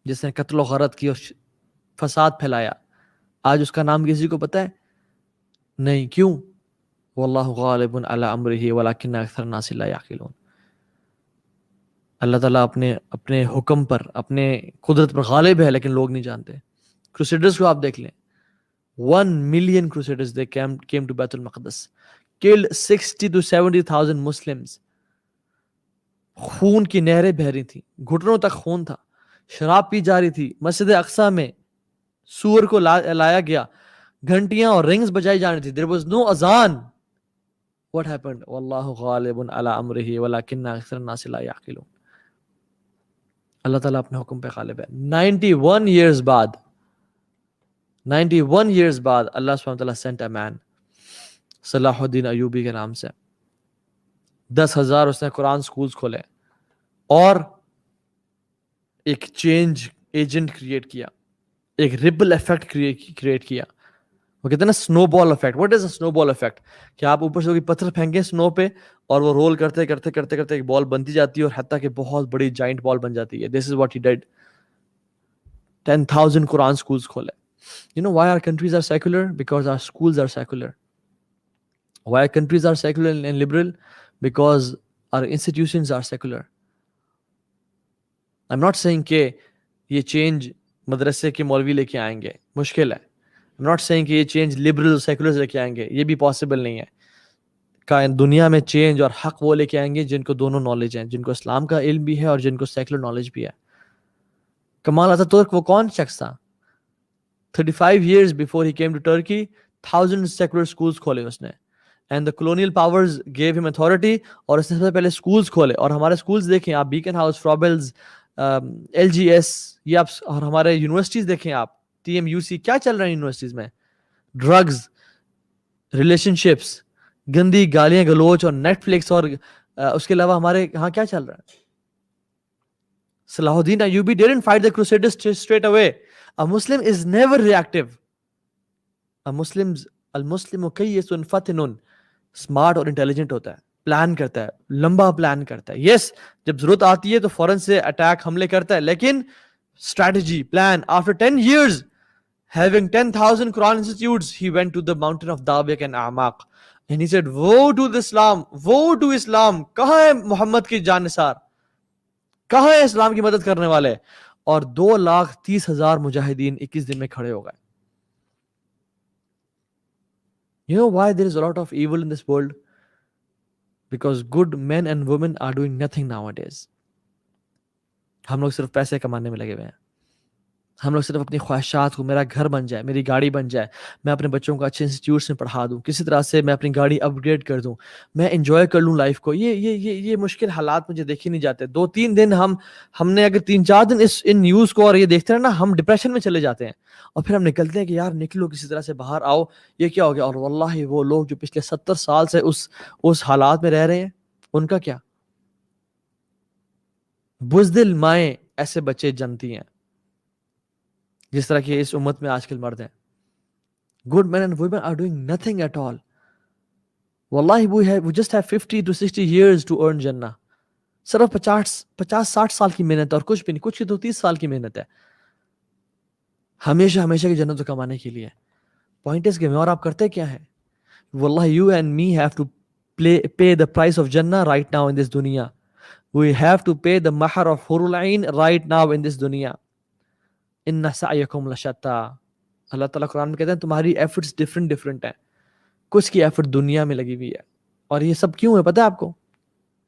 جس نے قتل و غارت کی اور فساد پھیلایا. آج اس کا نام کسی کو پتہ ہے؟ نہیں. کیوں؟ واللہ غالب علی امرہ ولکن اکثر الناس لا یعقلون. اللہ تعالیٰ اپنے حکم پر، اپنے قدرت پر غالب ہے، لیکن لوگ نہیں جانتے. کروسیڈرز کو آپ دیکھ لیں. 1 million crusaders, they came to بیت المقدس, killed 60 to 70,000 Muslims. خون کی نہریں بہہ رہی تھیں، گھٹنوں تک خون تھا، شراب پی جا رہی تھی. مسجد اقصیٰ میں سور کو لایا گیا، گھنٹیاں اور رنگز بجائی جا رہی تھی. there was no اذان. what happened? واللہ غالب علی امرہ ولکن اکثر الناس لا یعقلون. اللہ تعالیٰ اپنے حکم پہ غالب ہے. 91 years بعد اللہ سبحانہ وتعالیٰ sent a man صلاح الدین ایوبی کے نام سے. 10,000 اس نے قرآن سکولز کھولے اور ایک چینج ایجنٹ کریٹ کیا، ایک ریپل ایفیکٹ کریٹ کیا. وہ کہتے ہیں نا سنو بال افیکٹ. واٹ از اے سنو بال افیکٹ؟ کہ آپ اوپر سے کوئی پتھر پھینکیں سنو پہ اور وہ رول کرتے کرتے کرتے کرتے ایک بال بنتی جاتی ہے اور حتیٰ کہ بہت بڑی جائنٹ بال بن جاتی ہے. This is what he did. 10,000 قرآن سکولز کھولے. You know why our countries are secular? Because our schools are secular. Why our countries are secular and liberal? Because our institutions are secular. I'm not saying کہ یہ change مدرسے کے مولوی لے کے آئیں گے، مشکل ہے. I'm not saying کہ یہ چینج liberal seculars لے کے آئیں گے، یہ بھی possible نہیں ہے. دنیا میں چینج اور حق وہ لے کے آئیں گے جن کو دونوں نالج ہیں، جن کو اسلام کا علم بھی ہے اور جن کو سیکولر نالج بھی ہے. کمال اتاتورک وہ کون شخص تھا؟ 35 years before he came to Turkey, thousands secular schools کھولے اس نے. And the colonial powers gave him authority, اور اس نے سب سے پہلے schools کھولے. اور ہمارے schools دیکھیں آپ، بیکن ہاؤس، فرابلز، LGS، یہ آپ، اور ہمارے یونیورسٹیز دیکھیں آپ، TMUC، کیا چل رہا ہے یونیورسٹیز میں؟ ڈرگز، ریلیشن شپس، گندی گالیاں گلوچ اور نیٹ فلکس، اور اس کے علاوہ ہمارے یہاں کیا چل رہا ہے؟ صلاح الدین Ayubi didn't fight the crusaders straight away. A Muslim is never reactive. المسلم کیس فتن، اسمارٹ اور انٹیلیجنٹ ہوتا ہے، پلان کرتا ہے، لمبا پلان کرتا ہے. یس جب ضرورت آتی ہے تو فوراً سے اٹیک، حملے کرتا ہے، لیکن strategy, plan. After 10 years having 10,000 Quran institutes, he went to the mountain of Dabiq and Amaq and he said, woe to Islam, woe to Islam. کہاں ہے محمد کی جانثار؟ کہاں ہے اسلام کی مدد کرنے والے؟ اور 2,30,000 مجاہدین 21 دن میں کھڑے ہو گئے. You know why there is a lot of evil in this world? Because good men and women are doing nothing nowadays. ہم لوگ صرف پیسے کمانے میں لگے ہوئے ہیں. ہم لوگ صرف اپنی خواہشات کو، میرا گھر بن جائے، میری گاڑی بن جائے، میں اپنے بچوں کو اچھے انسٹیٹیوٹس میں پڑھا دوں، کسی طرح سے میں اپنی گاڑی اپ گریڈ کر دوں، میں انجوائے کر لوں لائف کو. یہ مشکل حالات مجھے دیکھے نہیں جاتے. 2-3 دن ہم نے اگر 3-4 دن ان نیوز کو اور یہ دیکھتے ہیں نا، ہم ڈپریشن میں چلے جاتے ہیں اور پھر ہم نکلتے ہیں کہ یار نکلو، کسی طرح سے باہر آؤ، یہ کیا ہو گیا. اور واللہ وہ لوگ جو پچھلے 70 سال سے اس حالات میں رہ رہے ہیں، ان کا کیا؟ بزدل مائیں ایسے بچے جنتی ہیں جس طرح کہ اس امت میں آج کل مرد ہیں. Good men and women are doing nothing at all. Wallahi we just have 50 to 60 years to earn Jannah. صرف 50-60 سال کی محنت، اور کچھ بھی نہیں، کچھ کی تو 30 سال کی محنت ہے ہمیشہ کی جنت کو کمانے کے لیے. پوائنٹ اس کے میں، اور آپ کرتے کیا ہے؟ Wallahi you and me have to pay the price of Jannah right now in this dunya. We have to pay the mahar of Hurul Ain right now in this dunya. ان سعیکم لشتا. اللہ تعالیٰ قرآن میں کہتے ہیں تمہاری ایفرٹس ڈفرینٹ ہیں. کچھ کی effort دنیا میں لگی ہوئی ہے. اور یہ سب کیوں ہے پتہ ہے آپ کو؟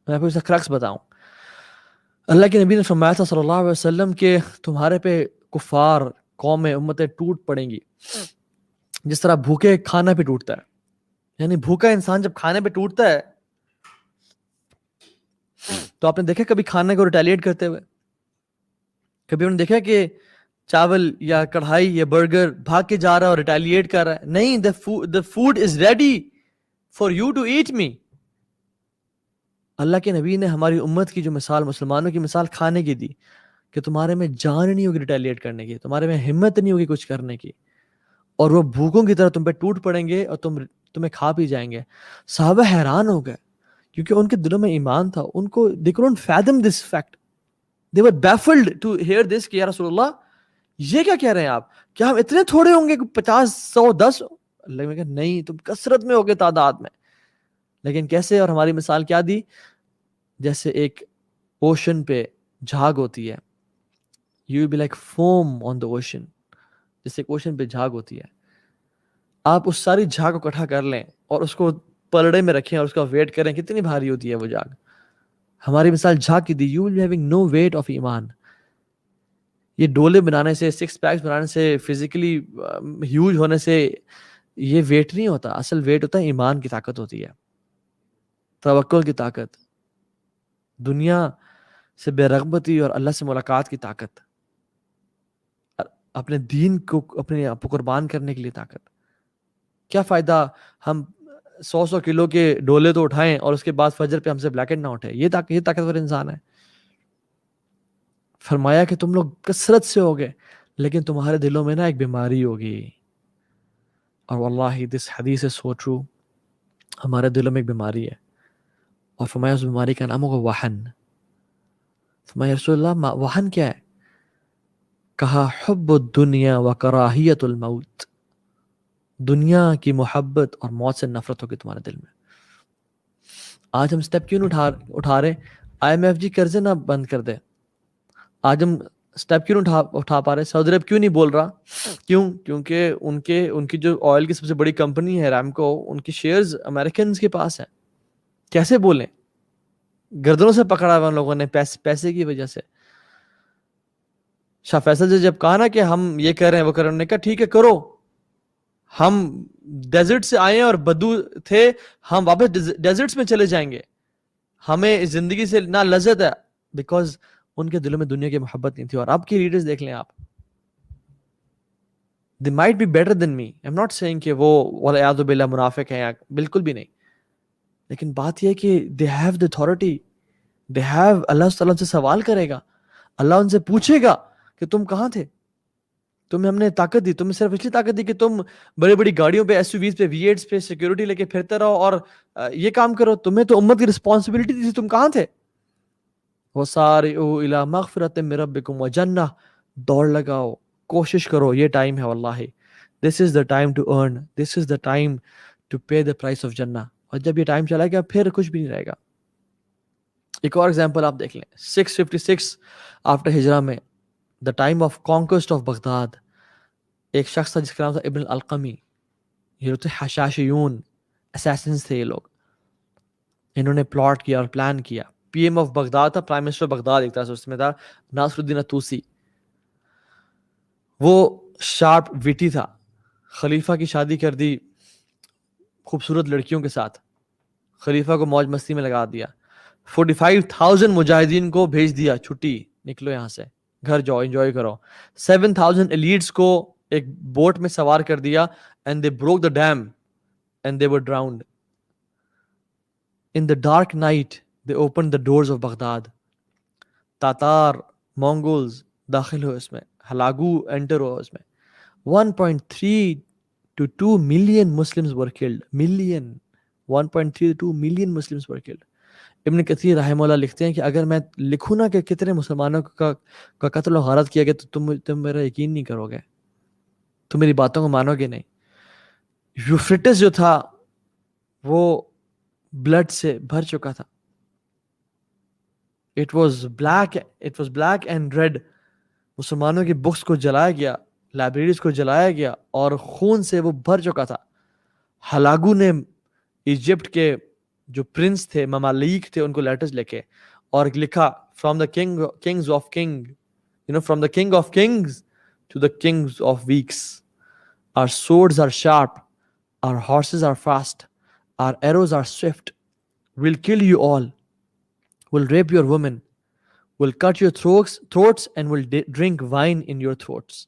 میں آپ کو اس کا کرکس بتاؤں. اللہ کے نبی نے فرمایا تھا صلی اللہ علیہ وسلم کہ تمہارے پہ کفار، قومیں، امتیں ٹوٹ پڑیں گی جس طرح بھوکے کھانا پہ ٹوٹتا ہے, یعنی بھوکا انسان جب کھانے پہ ٹوٹتا ہے تو آپ نے دیکھا کبھی کھانے کو ریٹیلیٹ کرتے ہوئے؟ کبھی انہوں نے دیکھا کہ چاول یا کڑھائی یا برگر بھاگ کے جا رہا ہے اور ریٹیلیٹ کر رہا ہے؟ نہیں, the food is ready for you to eat me. اللہ کے نبی نے ہماری امت کی جو مثال, مسلمانوں کی مثال کھانے کی دی کہ تمہارے میں جان نہیں ہوگی ریٹیلیٹ کرنے کی, تمہارے میں ہمت نہیں ہوگی کچھ کرنے کی, اور وہ بھوکوں کی طرح تم پہ ٹوٹ پڑیں گے اور تمہیں کھا پی جائیں گے. صحابہ حیران ہو گئے کیونکہ ان کے دلوں میں ایمان تھا. ان کو they couldn't fathom this fact. They were baffled to hear this کہ یا رسول اللہ یہ کیا کہہ رہے ہیں آپ, کیا ہم اتنے تھوڑے ہوں گے, 50 100 10؟ اللہ نے کہا نہیں, تم کثرت میں ہوگے, تعداد میں. لیکن کیسے؟ اور ہماری مثال کیا دی؟ جیسے ایک اوشن پہ جھاگ ہوتی ہے, you will be like foam on the ocean. جیسے ایک اوشن پہ جھاگ ہوتی ہے, آپ اس ساری جھاگ کو اکٹھا کر لیں اور اس کو پلڑے میں رکھیں اور اس کا ویٹ کریں, کتنی بھاری ہوتی ہے وہ جھاگ. ہماری مثال جھاگ کی دی, you will be having no weight of ایمان. یہ ڈولے بنانے سے, 6 پیکس بنانے سے, فزیکلی ہیوج ہونے سے یہ ویٹ نہیں ہوتا. اصل ویٹ ہوتا ہے ایمان کی طاقت ہوتی ہے, توکل کی طاقت, دنیا سے بے رغبتی اور اللہ سے ملاقات کی طاقت, اپنے دین کو اپنے آپ کو قربان کرنے کے لیے طاقت. کیا فائدہ ہم 100 کلو کے ڈولے تو اٹھائیں اور اس کے بعد فجر پہ ہم سے بلیکٹ نہ اٹھے. یہ طاقتور انسان ہے. فرمایا کہ تم لوگ کثرت سے ہوگے لیکن تمہارے دلوں میں نا ایک بیماری ہوگی, اور واللہ this حدیث is so true. ہمارے دلوں میں ایک بیماری ہے, اور فرمایا اس بیماری کا نام ہوگا وہن. فرمایا رسول اللہ وہن کیا ہے؟ کہا حب الدنیا و کراہیت الموت. دنیا کی محبت اور موت سے نفرت ہوگی تمہارے دل میں. آج ہم سٹیپ کیوں نہیں اٹھا رہے؟ IMF قرضے نہ بند کر دے. آج ہم سٹیپ کیوں نہیں اٹھا پا رہے؟ سعودی عرب کیوں نہیں بول رہا؟ کیوں؟ کیونکہ ان کی جو آئل کی سب سے بڑی کمپنی ہے رامکو, ان کی شیئرز امریکنز کے پاس ہیں. کیسے بولیں؟ گردنوں سے پکڑا ہوا ان لوگوں نے پیسے کی وجہ سے. شاہ فیصل سے جب کہا نا کہ ہم یہ کر رہے ہیں وہ کر رہے ہیں, انہوں نے کہا ٹھیک ہے کرو, ہم ڈیزرٹ سے آئے اور بدو تھے, ہم واپس ڈیزرٹس میں چلے جائیں گے, ہمیں اس زندگی سے نہ لذت ہے. بیکاز ان کے دلوں میں دنیا کی محبت نہیں تھی. اور اب کی لیڈرز دیکھ لیں آپ, they might be better than me. I'm not saying کہ وہ والعیاذ باللہ منافق ہیں, بالکل بھی نہیں. لیکن بات یہ ہے کہ they have the authority, they have, اللہ تعالیٰ سے سوال کرے گا, اللہ ان سے پوچھے گا کہ تم کہاں تھے, تمہیں ہم نے طاقت دی, تمہیں صرف اس لیے طاقت دی کہ تم بڑی بڑی گاڑیوں پہ, SUVs پہ, V8s پہ سیکیورٹی لے کے پھرتے رہو اور یہ کام کرو. تمہیں تو امت کی رسپانسبلٹی تھی, تم کہاں تھے؟ وَسَارِعُوا إِلَىٰ مَغْفِرَةٍ مِّن رَبِّكُمْ وَجَنَّةٍ. دوڑ لگاؤ, کوشش کرو, یہ ٹائم ہے واللہ. This is the time to earn, this is the time to pay the price of Jannah. اور جب یہ ٹائم چلا گیا پھر کچھ بھی نہیں رہے گا. ایک اور ایگزامپل آپ دیکھ لیں, 656 آفٹر ہجرہ میں, the time of conquest of Baghdad, ایک شخص تھا جس کا نام تھا ابن القمی. یہ تھے حشاشیون, اسیسنز تھے یہ لوگ. انہوں نے پلاٹ کیا اور پلان کیا. PM آف بغداد تھا, پرائم منسٹر بغداد ایک طرح سے, اس میں تھا ناصر الدین الطوسی. وہ شارپ ویٹی تھا, خلیفہ کی شادی کر دی خوبصورت لڑکیوں کے ساتھ, خلیفہ کو موج مستی میں لگا دیا. 45,000 مجاہدین کو بھیج دیا, چھٹی, نکلو یہاں سے, گھر جاؤ, انجوائے کرو. 7,000 ایلیٹس کو ایک بوٹ میں سوار کر دیا, and they broke the dam and they were drowned. In the dark night they opened the doors of Baghdad. تاتار, مونگولز داخل ہوئے اس میں, ہلاگو انٹر ہوا اس میں. 1.3 to 2 million Muslims were killed. 1.3 to 2 million Muslims were killed. ابن کثیر رحمہ اللہ لکھتے ہیں کہ اگر میں لکھوں نا کہ کتنے مسلمانوں کا قتل و غارت کیا گیا تو تم میرا یقین نہیں کرو گے, تم میری باتوں کو مانو گے نہیں. یوفریٹس جو تھا وہ بلڈ سے بھر چکا تھا. It was black and red. مسلمانوں کی بکس کو جلایا گیا, لائبریریز کو جلایا گیا, اور خون سے وہ بھر چکا تھا. ہلاگو نے ایجپٹ کے جو پرنس تھے, ممالک تھے, ان کو لیٹرز لکھے اور لکھا from the kings of king, from the king of kings to the kings of weeks. Our swords are sharp, our horses are fast, our arrows are swift. We'll kill you all. We'll rape your women. We'll cut your throats and we'll drink wine in your throats.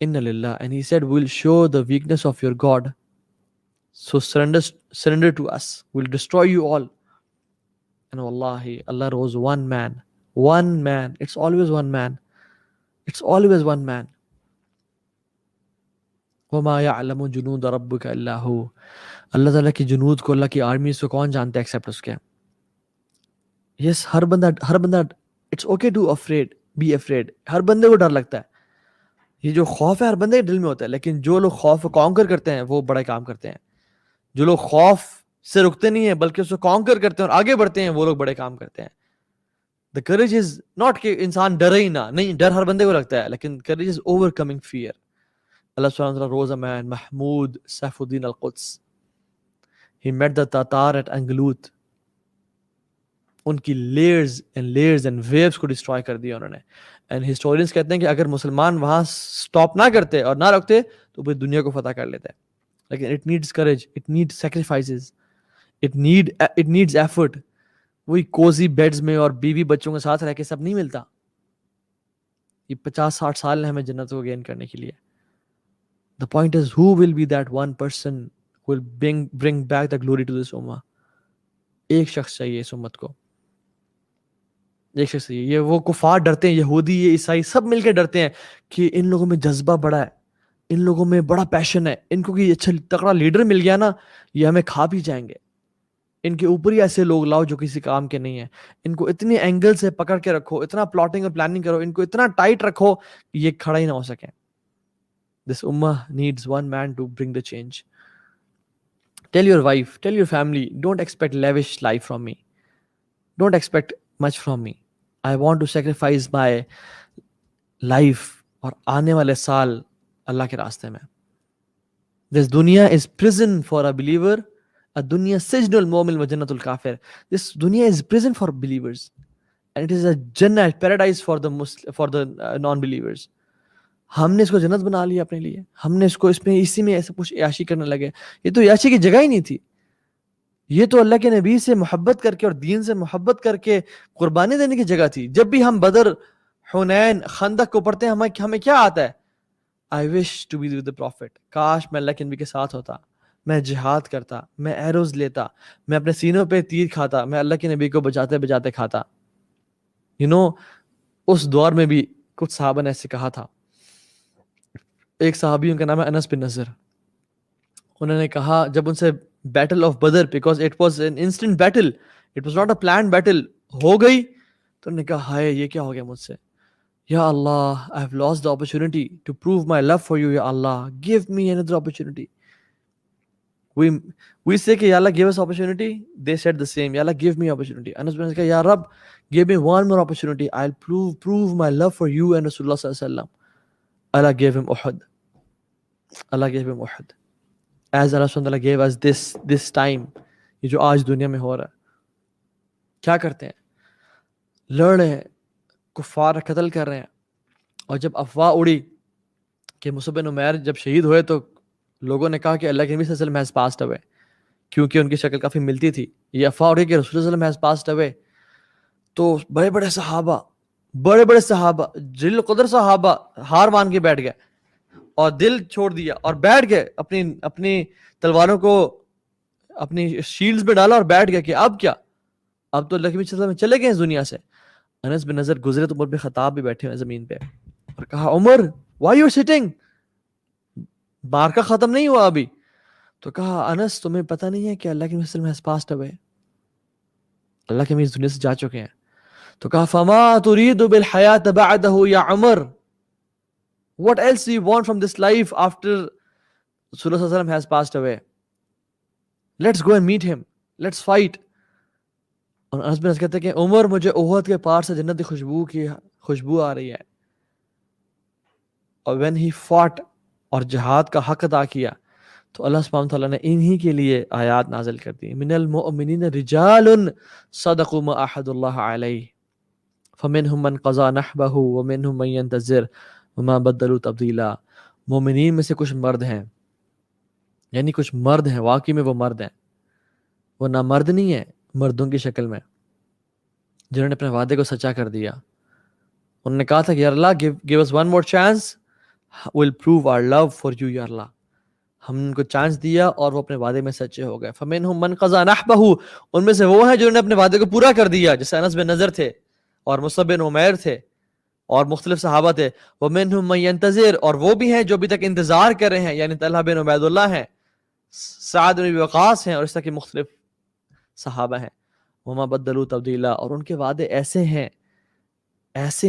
Inna lillah. And he said, we'll show the weakness of your God. So surrender to us. We'll destroy you all. And wallahi, Allah rose one man. One man. It's always one man. It's always one man. وَمَا يَعْلَمُ جُنُودَ رَبُّكَ إِلَّا هُوَ. اللہ تعالیٰ کی جنود کو, اللہ کی armies کو کون جانتا ہے ایکسپٹ اس کے. یس, ہر بندہ it's okay to afraid, be afraid. ہر بندے کو ڈر لگتا ہے. یہ جو خوف ہے ہر بندے کے دل میں ہوتا ہے, لیکن جو لوگ خوف کو کانکر کرتے ہیں وہ بڑے کام کرتے ہیں. جو لوگ خوف سے رکتے نہیں ہیں بلکہ اس کو کانکر کرتے ہیں اور آگے بڑھتے ہیں, وہ لوگ بڑے کام کرتے ہیں. The courage is not کہ انسان ڈرے ہی نہ, نہیں, ڈر ہر بندے کو لگتا ہے, لیکن courage is overcoming fear. Allah subhanahu wa ta'ala rose a man, Mahmud Saifuddin al-Quds. He met the Tatar at Angalut. ان کی لیئرز اینڈ ویوز کو ڈسٹرائے کر دیا انہوں نے. اینڈ ہسٹورینس کہتے ہیں کہ اگر مسلمان وہاں سٹاپ نہ کرتے اور نہ رکھتے تو پھر دنیا کو فتح کر لیتے. لیکن it needs courage, it needs sacrifices, it needs effort. وہی کوزی بیڈز میں اور بیوی بچوں کے ساتھ رہ کے سب نہیں ملتا. یہ 50-60 سال ہیں ہمیں جنت کو گین کرنے کے لیے. The point is, who will be that one person who will bring back the glory to this ummah? ایک شخص چاہیے اس امت کو, ایک شخص چاہیے. یہ وہ کفار ڈرتے ہیں, یہودی, یہ عیسائی, سب مل کے ڈرتے ہیں کہ ان لوگوں میں جذبہ بڑا ہے, ان لوگوں میں بڑا پیشن ہے, ان کو کہ اچھا تکڑا لیڈر مل گیا نا, یہ ہمیں کھا بھی جائیں گے. ان کے اوپر ہی ایسے لوگ لاؤ جو کسی کام کے نہیں ہیں. ان کو اتنے اینگل سے پکڑ کے رکھو, اتنا پلاٹنگ اور پلاننگ کرو, ان کو اتنا ٹائٹ رکھو کہ یہ کھڑا ہی نہ ہو سکیں. This ummah needs one man to bring the change. Tell your wife, tell your family, don't expect lavish life from me. Don't expect much from me. I want to sacrifice my life اور آنے والے سال اللہ کے راستے میں. This dunya is prison for a believer. الدنیا سجن المؤمن وجنت الکافر. This dunya is prison for believers and it is a jannah, paradise for the non-believers. ہم نے اس کو جنت بنا لیا اپنے لیے. ہم نے اس کو اسی میں ایسے کچھ عیاشی کرنے لگے. یہ تو عیاشی کی جگہ ہی نہیں تھی. یہ تو اللہ کے نبی سے محبت کر کے اور دین سے محبت کر کے قربانی دینے کی جگہ تھی. جب بھی ہم بدر, حنین, خندق کو پڑھتے ہیں ہمیں کیا آتا ہے؟ I wish to be with the prophet. کاش میں اللہ کے نبی کے ساتھ ہوتا, میں جہاد کرتا, میں ایروز لیتا, میں اپنے سینوں پہ تیر کھاتا, میں اللہ کے نبی کو بجاتے بجاتے کھاتا. اس دور میں بھی کچھ صحابہ نے ایسے کہا تھا. ایک صحابی, ان کا نام ہے انس بن نضر. انہوں نے کہا جب ان سے battle of Badr, because it was an instant battle, it was not a planned battle, ہو گئی تو انہوں نے کہا ہائے یہ کیا ہو گیا مجھ سے, یا اللہ I have lost the opportunity to prove my love for you, یا اللہ give me another opportunity. We say کہ یا اللہ give us opportunity, they said the same, یا اللہ give me opportunity. انس بن نضر کہا یا رب give me one more opportunity, I'll prove my love for you and Rasulullah صلی اللہ علیہ وسلم. Allah gave him Uhud. Allah gave him Uhud. As Allah subhanahu wa ta'ala gave us this time. یہ جو آج دنیا میں ہو رہا ہے. کیا کرتے ہیں؟ لڑ رہے ہیں, کفار قتل کر رہے ہیں. اور جب افواہ اڑی کہ مصعب بن عمیر جب شہید ہوئے تو لوگوں نے کہا کہ اللہ کے نبی صلی اللہ علیہ وسلم has passed away, کیونکہ ان کی شکل کافی ملتی تھی. یہ افواہ اڑی کہ رسول اللہ صلی اللہ علیہ وسلم has passed away. تو بڑے بڑے صحابہ جلیل القدر صحابہ ہار مان کے بیٹھ گئے اور دل چھوڑ دیا اور بیٹھ گئے, اپنی تلواروں کو اپنی شیلڈز میں ڈالا اور بیٹھ گئے کہ اب کیا, اب تو اللہ کے نبی صلی اللہ علیہ وسلم چلے گئے اس دنیا سے. انس بن نضر گزرے تو عمر بن خطاب بھی بیٹھے ہوئے زمین پہ اور کہا عمر why you sitting, مارکا ختم نہیں ہوا ابھی. تو کہا انس تمہیں پتہ نہیں ہے کہ اللہ کے نبی صلی اللہ علیہ وسلم has passed away, اللہ کے نبی اس دنیا سے جا چکے ہیں. تو کہا فما تريد بالحیات بعده یا عمر, what else do you want from this life after Rasulullah صلی اللہ علیہ وسلم has passed away? Let's go and meet him, let's fight. اور انس بن نضر کہتے ہیں کہ عمر مجھے احد کے پار سے جنت کی خوشبو آ رہی ہے. اور when he fought اور جہاد کا حق ادا کیا تو اللہ سبحانہ وتعالیٰ نے انہی کے لیے آیات نازل کر دی. من المؤمنین رجال صدقوا ما عاهدوا اللہ علیہ فمنهم من قضى نحبه ومنهم من ينتظر وما بدلوا تبدیلا. مومنین میں سے کچھ مرد ہیں، یعنی کچھ مرد ہیں، واقعی میں وہ مرد ہیں، وہ نہ مرد نہیں ہیں مردوں کی شکل میں، جنہوں نے اپنے وعدے کو سچا کر دیا. انہوں نے کہا تھا کہ یا اللہ give us one more chance, we'll prove our love for you یا اللہ. ہم نے ان کو چانس دیا اور وہ اپنے وعدے میں سچے ہو گئے. فمنهم من قضى نحبه، ان میں سے وہ ہیں جنہوں نے اپنے وعدے کو پورا کر دیا، جیسے انس بن نضر تھے اور مصعب بن عمیر تھے اور مختلف صحابہ تھے. ومنهم من ينتظر، اور وہ بھی ہیں جو ابھی تک انتظار کر رہے ہیں، یعنی طلحہ بن عبید اللہ ہیں، سعد بن وقاص ہیں، اور اس طرح کے مختلف صحابہ ہیں. وما بدلوا تبدیلا، اور ان کے وعدے ایسے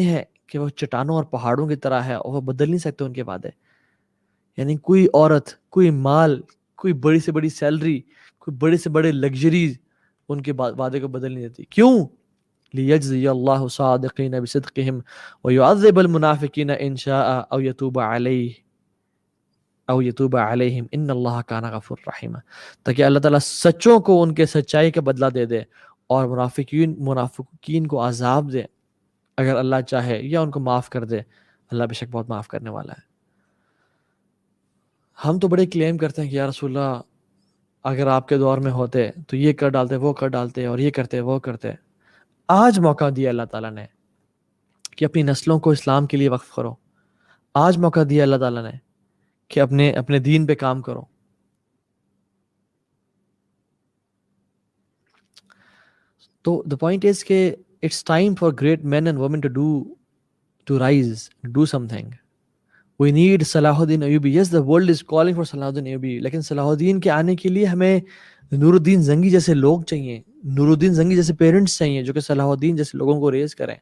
ہیں کہ وہ چٹانوں اور پہاڑوں کی طرح ہے، اور وہ بدل نہیں سکتے ان کے وعدے. یعنی کوئی عورت، کوئی مال، کوئی بڑی سے بڑی سیلری، کوئی بڑے سے بڑے لگژریز ان کے وعدے کو بدل نہیں دیتی. کیوں؟ لِيَجْزِيَ اللَّهُ صَادِقِينَ بِصِدْقِهِمْ وَيُعَذِّبَ الْمُنَافِقِينَ إِنْ شَاءَ أَوْ يَتُوبَ عَلَيْهِمْ إِنَّ اللَّهَ كَانَ غَفُورًا رَحِيمًا، تاکہ اللہ تعالیٰ سچوں کو ان کے سچائی کا بدلہ دے دے اور منافقین کو عذاب دے اگر اللہ چاہے، یا ان کو معاف کر دے. اللہ بے شک بہت معاف کرنے والا ہے. ہم تو بڑے کلیم کرتے ہیں کہ یا رسول اللہ اگر آپ کے دور میں ہوتے تو یہ کر ڈالتے، وہ کر ڈالتے، اور یہ کرتے، وہ کرتے. آج موقع دیا اللہ تعالیٰ نے کہ اپنی نسلوں کو اسلام کے لیے وقف کرو. آج موقع دیا اللہ تعالیٰ نے کہ اپنے دین پہ کام کرو. تو the point is کہ it's time for great men and women to rise, do something. We need صلاح الدین Ayubi. Yes, the world is calling for صلاح الدین ایوبی، لیکن صلاح الدین کے آنے کے لیے ہمیں نور الدین زنگی جیسے لوگ چاہیے، نور الدین زنگی جیسے پیرنٹس چاہیے جو کہ صلاح الدین جیسے لوگوں کو ریز کریں.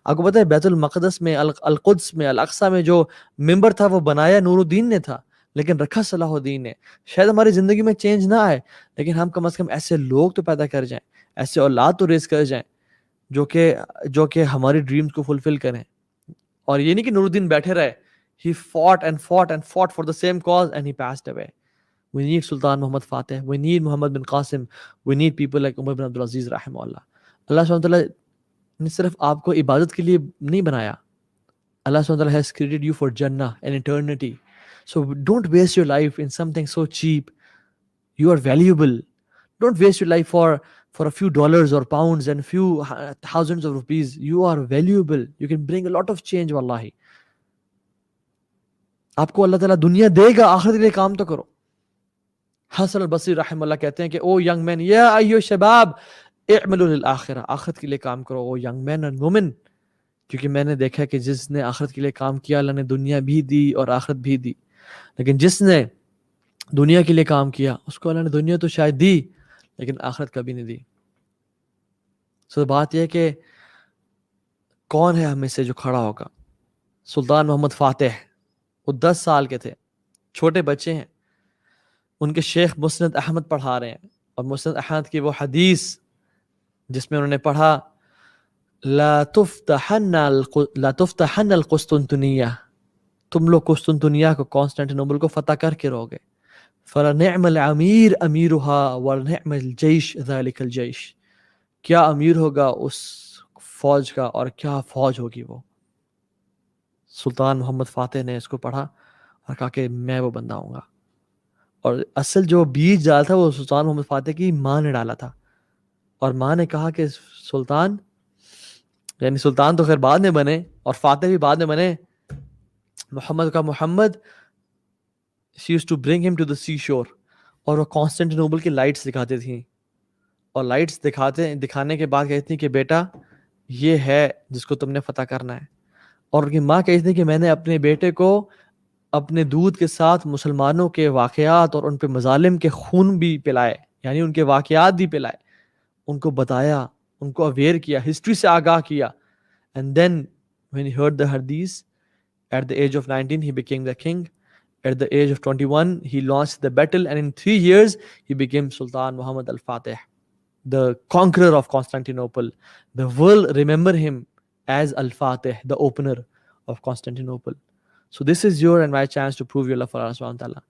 آپ کو پتہ ہے بیت المقدس میں، القدس میں، الاقصی میں جو ممبر تھا وہ بنایا نور الدین نے تھا، لیکن رکھا صلاح الدین نے. شاید ہماری زندگی میں چینج نہ آئے، لیکن ہم کم از کم ایسے لوگ تو پیدا کر جائیں، ایسے اولاد تو ریز کر جائیں جو کہ ہماری ڈریمز کو فلفل کریں. اور یہ نہیں کہ نور الدین بیٹھے رہے. He fought and fought and fought for the same cause and he passed away. We need Sultan Muhammad Fateh. We need Muhammad bin Qasim. We need people like Umar bin Abdul Aziz رحمہ اللہ. اللہ سبحانہ وتعالیٰ نے صرف آپ کو عبادت کے لیے نہیں بنایا. اللہ سبحانہ وتعالیٰ has created you for Jannah and eternity. So don't waste your life in something so cheap. You are valuable. Don't waste your life for a few dollars or pounds and few thousands of rupees. You are valuable. You can bring a lot of change wallahi. آپ کو اللہ تعالیٰ دنیا دے گا، آخرت کے لیے کام تو کرو. حسن البصری رحمہ اللہ کہتے ہیں کہ او ینگ مین یا ایو شباب اعملوا للآخرہ، آخرت کے لیے کام کرو او ینگ مین اینڈ وومن، کیونکہ میں نے دیکھا کہ جس نے آخرت کے لیے کام کیا اللہ نے دنیا بھی دی اور آخرت بھی دی، لیکن جس نے دنیا کے لیے کام کیا اس کو اللہ نے دنیا تو شاید دی لیکن آخرت کبھی نہیں دی. سو بات یہ ہے کہ کون ہے ہم میں سے جو کھڑا ہوگا. سلطان محمد فاتح، وہ 10 سال کے تھے، چھوٹے بچے ہیں. ان کے شیخ مسند احمد پڑھا رہے ہیں، اور مسند احمد کی وہ حدیث جس میں انہوں نے پڑھا لا تفتحن القسطنطنیہ، تم لوگ قسطنطنیہ کو، کانسٹینٹینوپل کو فتح کر کے رہو گے. فلنعم الامیر امیرها ولنعم الجیش ذلک الجیش، کیا امیر ہوگا اس فوج کا اور کیا فوج ہوگی وہ. سلطان محمد فاتح نے اس کو پڑھا اور کہا کہ میں وہ بندہ ہوں گا. اور اصل جو بیج ڈالا تھا وہ سلطان محمد فاتح کی ماں نے ڈالا تھا، اور ماں نے کہا کہ سلطان، یعنی سلطان تو خیر بعد میں بنے اور فاتح بھی بعد میں بنے، محمد کا محمد she used to bring him to the sea shore، اور وہ کانسٹینٹینوپل کی لائٹس دکھاتی تھیں، اور لائٹس دکھانے کے بعد کہتی تھیں کہ بیٹا یہ ہے جس کو تم نے فتح کرنا ہے. اور ان کی ماں کہتی تھی کہ میں نے اپنے بیٹے کو اپنے دودھ کے ساتھ مسلمانوں کے واقعات اور ان پہ مظالم کے خون بھی پلائے، یعنی ان کے واقعات بھی پلائے، ان کو بتایا، ان کو اویئر کیا، ہسٹری سے آگاہ کیا. And then when he heard the hadith, at the age of 19 he became the king. At the age of 21 he launched the battle, and in 3 years he became Sultan Muhammad al-Fatih, the conqueror of Constantinople. The world remember him as Al-Fatih, the opener of Constantinople. So this is your and my chance to prove your love for Allah subhanahu wa ta'ala.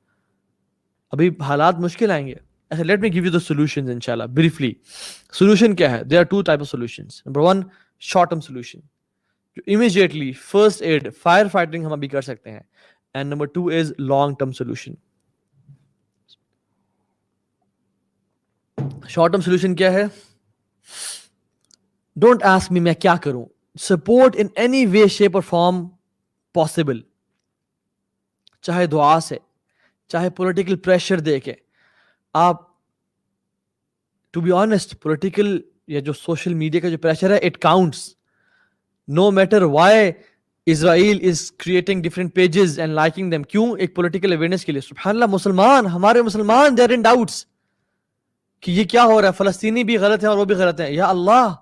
ابھی حالات مشکل آئیں گے. Let me give you the solutions inshallah briefly. Solution کیا ہے؟ There are 2 types of solutions. Number 1, short term solution. immediately first aid, fire fighting ہم ابھی کر سکتے ہیں. And number 2 is long term solution. Short term solution کیا ہے؟ Don't ask me میں کیا کروں. Support in any way, shape or form possible. چاہے دعا سے, چاہے پولیٹیکل پریشر دے کے. آپ ٹو بی آنیسٹ پولیٹیکل یا جو سوشل میڈیا کا جو پریشر ہے it counts. No matter why Israel is creating different pages and liking them. کیوں؟ ایک پولیٹیکل اویئرنیس کے لیے. سبحان اللہ, مسلمان, ہمارے مسلمان دے آر ان ڈاؤٹس کہ یہ کیا ہو رہا ہے, فلسطینی بھی غلط ہیں اور وہ بھی غلط ہیں. یا اللہ,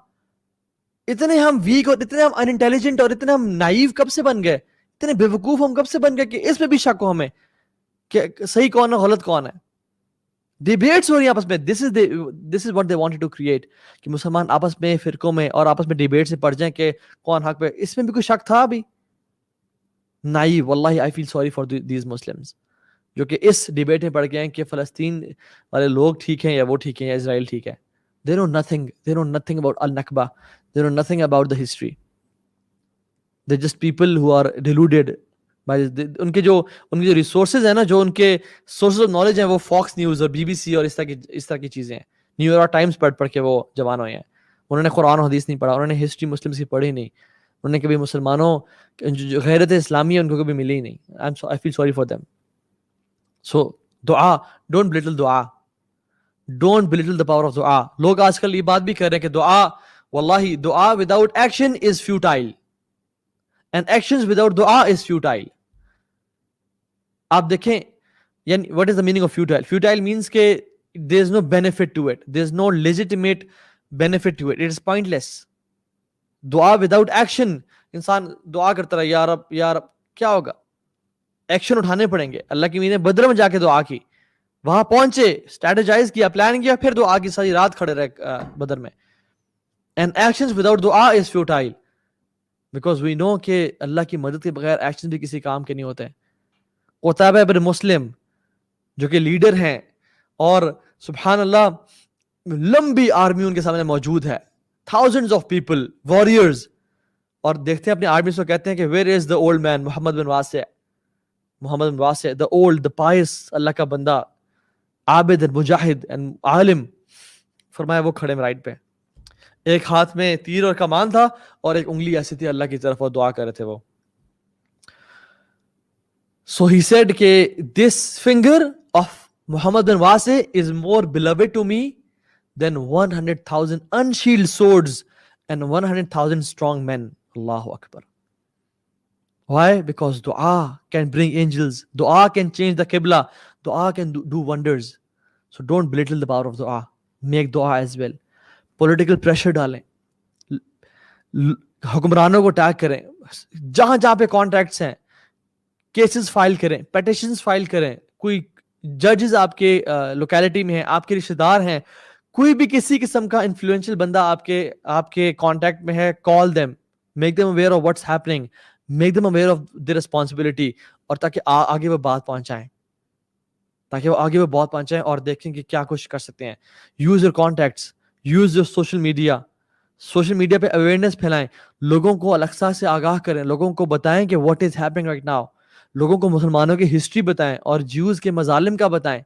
اتنے ہم ویک اور اتنے ہم ان انٹیلیجنٹ اور اتنے ہم نائیو کب سے بن گئے, اتنے بیوقوف ہم کب سے بن گئے کہ اس پہ بھی شک ہو ہمیں کہ صحیح کون ہے غلط کون ہے. ڈیبیٹس ہو رہی ہیں آپس میں. This is what they wanted to create, کہ مسلمان آپس میں فرقوں میں اور آپس میں ڈیبیٹ سے پڑ جائیں کہ کون حق پہ. اس میں بھی کوئی شک تھا ابھی؟ نائیو. واللہ I feel sorry for these Muslims جو کہ اس ڈیبیٹ میں پڑ گئے ہیں کہ فلسطین والے لوگ ٹھیک ہیں یا وہ ٹھیک ہیں یا اسرائیل ٹھیک ہے. They know nothing about al-Nakba. They know nothing about the history. They're just people who are deluded by ان کے جو ریسورسز ہیں نا, جو ان کے سورسز آف نالج ہیں وہ فاکس نیوز اور بی بی سی اور اس طرح کی چیزیں ہیں. نیو یارک ٹائمز پڑھ کے وہ جوان ہوئے ہیں. انہوں نے قرآن و حدیث نہیں پڑھا, انہوں نے ہسٹری مسلمس کی پڑھی نہیں, انہوں نے کبھی مسلمانوں جو غیرت اسلامی ہے ان کو کبھی ملی ہی نہیں. I feel sorry for them. So دعا, don't belittle دعا, don't belittle the power of دعا. لوگ آج کل یہ بات بھی کر رہے ہیں کہ دعا, واللہ دعا without action is futile and actions without دعا is futile. آپ دیکھیں یعنی what is the meaning of futile? Futile means کہ there is no benefit to it, there is no legitimate benefit to it, it is pointless. دعا without action, انسان دعا کرتا رہا یا رب کیا ہوگا؟ ایکشن اٹھانے پڑیں گے. اللہ کی مین بدر میں جا کے دعا کی, وہاں پہنچے, اسٹریٹجائز کیا, پلان کیا, پھر دعا کی, ساری رات کھڑے رہے بدر میں. And actions without دعا is futile because we know کہ اللہ کی مدد کے بغیر ایکشن بھی کسی کام کے نہیں ہوتے. قطبہ ابن مسلم جو کہ لیڈر ہیں اور سبحان اللہ لمبی آرمی ان کے سامنے موجود ہے, thousands of people, warriors, اور دیکھتے ہیں اپنی آرمی سے کہتے ہیں کہ where is the old man محمد بن واسع, the old, the pious, اللہ کا بندہ, عابد مجاہد and عالم. فرمایا وہ کھڑے رائٹ پہ, ایک ہاتھ میں تیر اور کمان تھا اور ایک انگلی ایسی تھی اللہ کی طرف, اور دعا کر رہے تھے وہ. So he said کہ this finger of Muhammad bin Wasi is more beloved to me than 100,000 unshielded swords and 100,000 strong men. Allahu Akbar. Why? Because dua can bring angels, dua can change the qibla, dua can do wonders. So don't belittle the power of dua. Make dua as well. Political pressure ڈالیں, حکمرانوں کو tag کریں, جہاں جہاں پہ contacts ہیں cases file کریں, پیٹیشنز file کریں. کوئی ججز آپ کے لوکیلٹی میں ہیں, آپ کے رشتہ دار ہیں, کوئی بھی کسی قسم کا انفلوئنشل بندہ آپ کے کانٹیکٹ میں ہے, call them, make them aware of what's happening, make them aware of the responsibility, اور تاکہ آگے وہ بات پہنچائیں, اور دیکھیں کہ کیا کچھ کر سکتے ہیں. Use your contacts, use your social media پہ اویئرنیس پھیلائیں, لوگوں کو الیکسا سے آگاہ کریں, لوگوں کو بتائیں کہ what is happening right now, لوگوں کو مسلمانوں کی ہسٹری بتائیں اور جیوز کے مظالم کا بتائیں,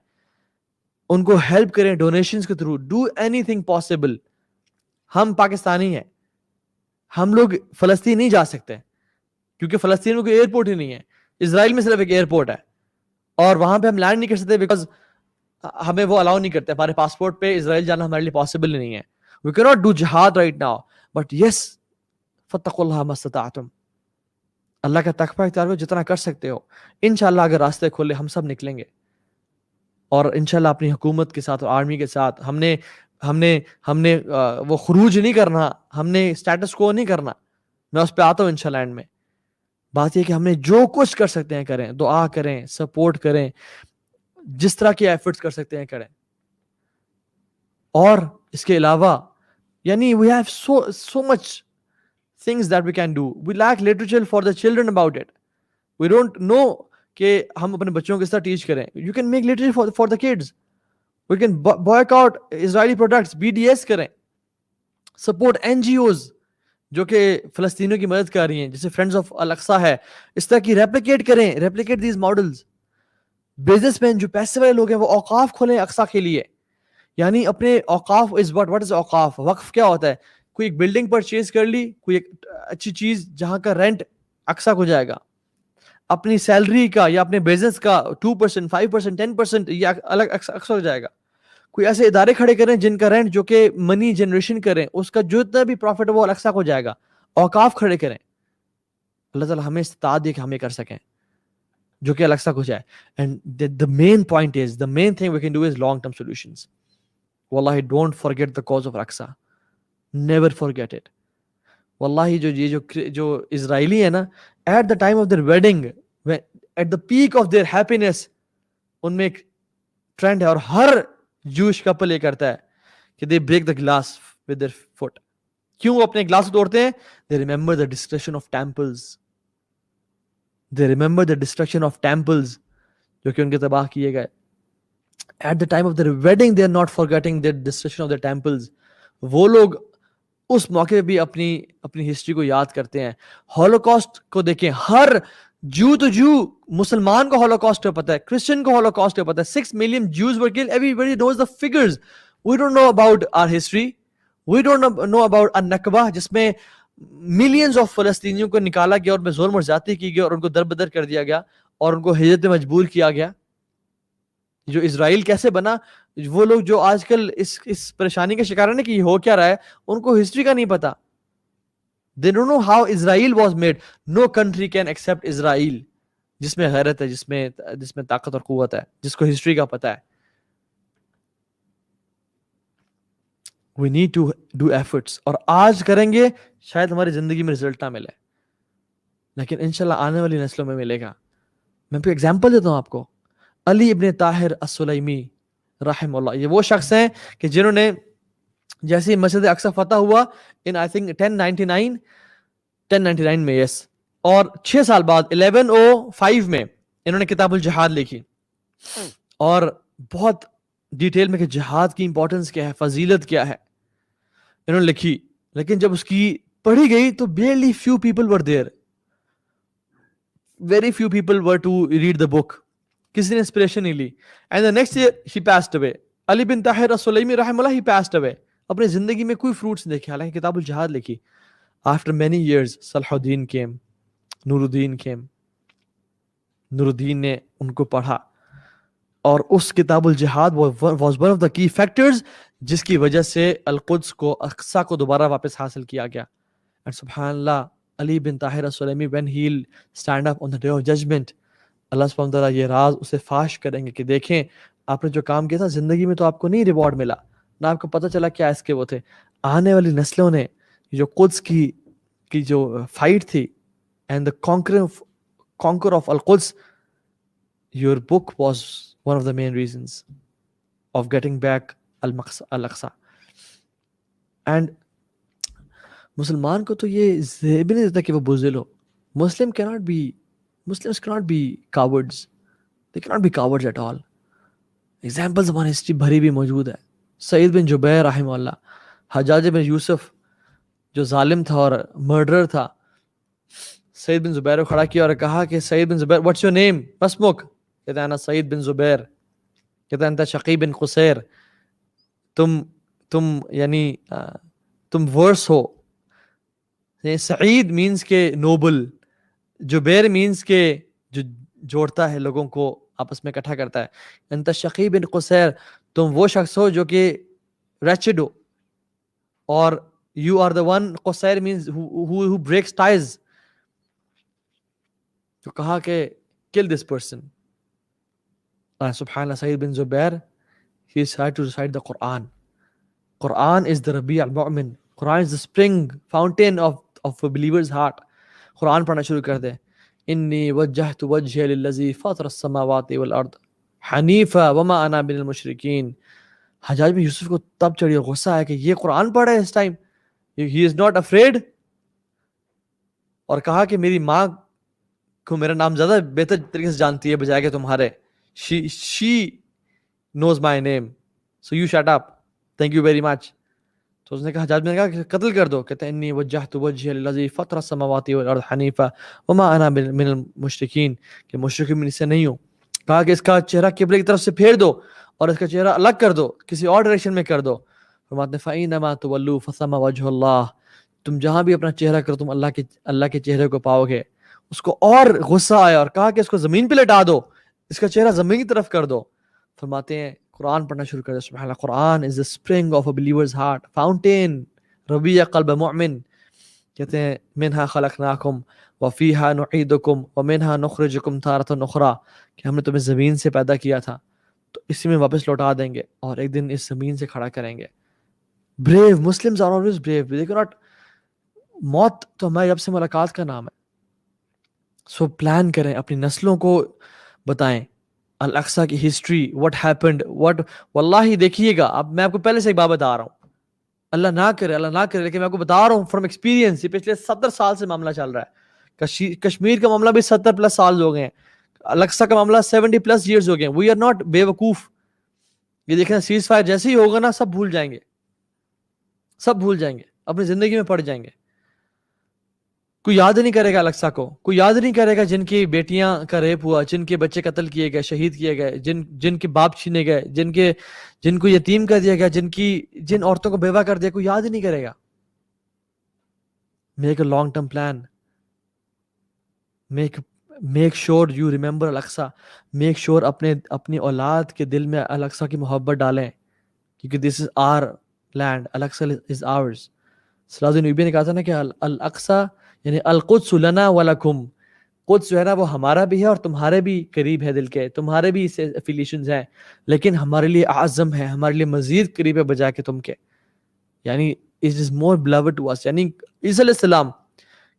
ان کو ہیلپ کریں ڈونیشنز کے through. Do any thing possible. ہم پاکستانی ہیں, ہم لوگ فلسطین نہیں جا سکتے کیونکہ فلسطین میں کوئی ایئرپورٹ ہی نہیں ہے. اسرائیل میں صرف ایک ایئرپورٹ ہے اور وہاں پہ ہم لینڈ نہیں کر سکتے بیکاز ہمیں وہ الاؤ نہیں کرتے, ہمارے پاسپورٹ پہ اسرائیل جانا ہمارے لیے پاسبل نہیں ہے. We cannot do jihad right now, but yes, فَاتَّقُوا اللَّهَ مَا اسْتَطَعْتُمْ. اللہ کا تقوی اختیار کرو جتنا کر سکتے ہو. انشاءاللہ اگر راستے کھولے ہم سب نکلیں گے, اور انشاءاللہ اپنی حکومت کے ساتھ اور آرمی کے ساتھ ہم نے وہ خروج نہیں کرنا, ہم نے اسٹیٹس کو نہیں کرنا. میں اس پہ آتا ہوں انشاءاللہ اینڈ میں. بات یہ کہ ہم نے جو کچھ کر سکتے ہیں کریں, دعا کریں, سپورٹ کریں, جس طرح کے ایفرٹس کر سکتے ہیں کریں. اور اس کے علاوہ یعنی we have so much things that we can do. We lack literature for the children about it. We don't know کہ ہم اپنے بچوں کو کس طرح ٹیچ کریں. You can make literature for the kids. We can boycott Israeli products, BDS کریں, support NGOs, جو کہ فلسطینیوں کی مدد کر رہی ہیں، جیسے فرینڈز آف الاقصی ہے، اس طرح کی ریپلیکیٹ کریں، replicate these models. Business man جو پیسے والے لوگ ہیں وہ اوقاف کھولیں اقصی کے لیے، یعنی اپنے اوقاف از واٹ از اوقاف، وقف کیا ہوتا ہے؟ کوئی ایک بلڈنگ پرچیز کر لی، کوئی ایک اچھی چیز جہاں کا رینٹ اقصی کو جائے گا، اپنی سیلری کا یا اپنے بزنس کا 2%، 5%، 10% یہ الگ اقصی ہو جائے گا. کوئی ایسے ادارے کھڑے کریں جن کا رینٹ جو کہ منی جنریشن کریں، اس کا جتنا بھی پروفٹ ہے وہ اقصی کو جائے گا. اوقاف کھڑے کریں. اللہ تعالیٰ ہمیں استطاعت دے کہ ہم یہ کر سکیں جو کہ اقصی کو جائے. And the main point is, the main thing we can do is long term solutions. Wallahi, don't forget the cause of Aqsa. Never forget it. Wallahi, جو اسرائیلی ہے نا, at the time of their wedding, at the peak of their happiness, ان میں ایک trend ہے اور ہر جوش کپل یہ کرتا ہے کہ they break the glass with their foot. کیوں وہ اپنے گلاس کو توڑتے ہیں؟ they remember the destruction of temples. They remember the destruction of temples جو کہ ان کے تباہ کیے گئے. At the time of their wedding they are not forgetting the destruction of their temples. وہ لوگ اس موقع پہ بھی اپنی ہسٹری کو یاد کرتے ہیں. ہولوکاسٹ کو دیکھیں, ہر جو مسلمان کو ہولوکاسٹ کا پتہ ہے, کرسچن کو ہولوکاسٹ کا پتہ ہے. 6 million Jews were killed. Everybody knows the figures. We don't know about our history. We don't know about النکبہ جس میں ملینز آف فلسطینیوں کو نکالا گیا اور میں ظلم اور زیادتی کی گئی اور ان کو در بدر کر دیا گیا اور ان کو ہجرت میں مجبور کیا گیا. جو اسرائیل کیسے بنا, وہ لوگ جو آج کل اس پریشانی کا شکار ہے کہ یہ ہو کیا رہا ہے, ان کو ہسٹری کا نہیں پتا. They don't know how Israel was made. No country can accept Israel جس میں غیرت ہے, جس میں طاقت اور قوت ہے, جس کو ہسٹری کا پتا ہے. We need to do efforts. اور آج کریں گے شاید ہماری زندگی میں رزلٹ نہ ملے, لیکن انشاءاللہ آنے والی نسلوں میں ملے گا. میں کوئی ایگزامپل دیتا ہوں آپ کو. علی ابن طاہر السلیمی رحم اللہ, یہ وہ شخص ہیں کہ جنہوں نے جیسے مسجد اقصی فتح ہوا ان آئی تھنک 1099 میں, یس, اور 6 سال بعد 1105 میں انہوں نے کتاب الجہاد لکھی اور بہت ڈیٹیل میں کہ جہاد کی امپورٹنس کیا ہے, فضیلت کیا ہے, انہوں نے لکھی. لیکن جب اس کی پڑھی گئی تو barely few people were there. Very few people were to read the book. کسی نے انسپریشن نہیں لی. And the next year he passed away. علی بن طاہر السلیمی رحم اللہ, he passed away. اپنے زندگی میں کوئی فروٹس نہیں دیکھے, حالانکہ کتاب الجہاد لکھی. After many years صلاح الدین came, نور الدین came. نور الدین نے ان کو پڑھا اور اس کتاب الجہاد was one of the key factors جس کی وجہ سے القدس کو, اقصی کو دوبارہ واپس حاصل کیا گیا. And سبحان اللہ, علی بن Tahir السلیمی when he'll stand up on the day of judgment, اللہ سبحانہ وتعالیٰ یہ راز اسے فاش کریں گے کہ دیکھیں آپ نے جو کام کیا تھا زندگی میں تو آپ کو نہیں ریوارڈ ملا, نہ آپ کو پتہ چلا کیا اس کے وہ تھے. آنے والی نسلوں نے جو قدس کی جو فائٹ تھی and the conquer of القدس, your book was one of the main reasons of getting back al-Aqsa. And مسلمان کو تو یہ بھی نہیں دیتا کہ وہ بزدل ہو. Muslims cannot be cowards. They cannot be cowards at all. Examples of history بھری بھی موجود ہے. سعید بن جبیر رحمہ اللہ, حجاج بن یوسف جو ظالم تھا اور مرڈرر تھا, سعید بن زبیر کو کھڑا کیا اور کہا کہ سعید بن زبیر, what's your name? اسمک؟ کہتا ہے انا سعید بن زبیر. کہتا ہے انت شقی بن قصیر, تم ورس ہو. سعید مینس کہ نوبل, جبیر مینس کہ جو جوڑتا ہے لوگوں کو آپس میں اکٹھا کرتا ہے. انت شقی بن قصیر, تم وہ شخص ہو جو کہ ریچڈ ہو, اور you are the one, قصیر means who breaks ties. تو کہا کہ kill this person. سبحان اللہ, سعید بن زبیر, he tried to recite the Quran. Quran is the Rabi' al-Mu'min. Quran is the spring fountain of a believer's heart. قرآن پڑھنا شروع کر دے. انی وجہت وجہی للذی فاطر السماوات والارض حنیفا وما انا من المشرکین. حجاج بن یوسف کو تب چڑھی اور غصہ ہے کہ یہ قرآن پڑھ رہا ہے اس time, he is not afraid. اور کہا کہ میری ماں کو میرا نام زیادہ بہتر طریقے سے جانتی ہے بجائے کہ تمہارے. she knows my name, so you shut up, thank you very much. تو اس نے کہا، حجاج نے کہا کہ قتل کر دو. کہتے ہیں انی وجہت وجہی للذی فطر السماوات والارض حنیفا وما انا من المشرکین، کہ مشرک میں سے نہیں ہوں. کہا کہ اس کا چہرہ قبلے کی طرف سے پھیر دو اور اس کا چہرہ الگ کر دو، کسی اور ڈائریکشن میں کر دو. فرماتے ہیں فَإِنَّمَا تُوَلُّوا فَثَمَّ وَجْهُ اللَّهِ، تم جہاں بھی اپنا چہرہ کرو تم اللہ کے چہرے کو پاؤ گے. اس کو اور غصہ آیا اور کہا کہ اس کو زمین پہ لٹا دو، اس کا چہرہ زمین کی طرف کر دو. فرماتے ہیں قرآن پڑھنا شروع کر دو. سبحان اللہ، قرآن از the spring of a believer's heart, fountain ربیع قلب مومن. کہتے ہیں منہا خلقناکم وفیہا نعیدکم ومنہا نخرجکم تارۃ اخری، کہ ہم نے تمہیں زمین سے پیدا کیا تھا تو اسی میں واپس لوٹا دیں گے اور ایک دن اس زمین سے کھڑا کریں گے. brave Muslims are always brave. They cannot. موت تو ہماری رب سے ملاقات کا نام ہے. سو پلان کریں، اپنی نسلوں کو بتائیں الاقصی کی ہسٹری، what happened, what. واللہ دیکھیے گا، اب میں آپ کو پہلے سے ایک بات بتا رہا ہوں، اللہ نہ کرے لیکن میں آپ کو بتا رہا ہوں فرام ایکسپیرینس. یہ پچھلے 70 سال سے معاملہ چل رہا ہے. کشمیر کا معاملہ بھی 70+ سال ہو گئے ہیں. الاقصی کا معاملہ 70+ years ہو گئے ہیں. وی آر ناٹ بے وقوف. یہ دیکھیں سیز فائر جیسے ہی ہوگا نا، سب بھول جائیں گے، سب بھول جائیں گے، اپنی زندگی میں پڑ جائیں گے. کوئی یاد نہیں کرے گا الاقصی کو، کوئی یاد نہیں کرے گا جن کی بیٹیاں کا ریپ ہوا، جن کے بچے قتل کیے گئے، شہید کیے گئے، جن کے باپ چھینے گئے، جن کو یتیم کر دیا گیا، جن عورتوں کو بیوہ کر دیا. کوئی یاد ہی نہیں کرے گا. Make a long term plan. Make sure you remember Al Aqsa. Make sure اپنی اولاد کے دل میں الاقصی کی محبت ڈالیں، کیونکہ دس از are land, Al-Aqsa is hours. صلی اللہ علیہ وسلم نے کہا تھا نا کہ الاقصی یعنی القدس لنا ولکم، قدس جو ہے نا وہ ہمارا بھی ہے اور تمہارے بھی قریب ہے دل کے، تمہارے بھی اسے افیلیشنز ہیں، لیکن ہمارے لیے اعظم ہے، ہمارے لیے مزید قریب ہے بجائے کہ تم کے. یعنی it is more beloved to us. یعنی عیسیٰ علیہ السلام،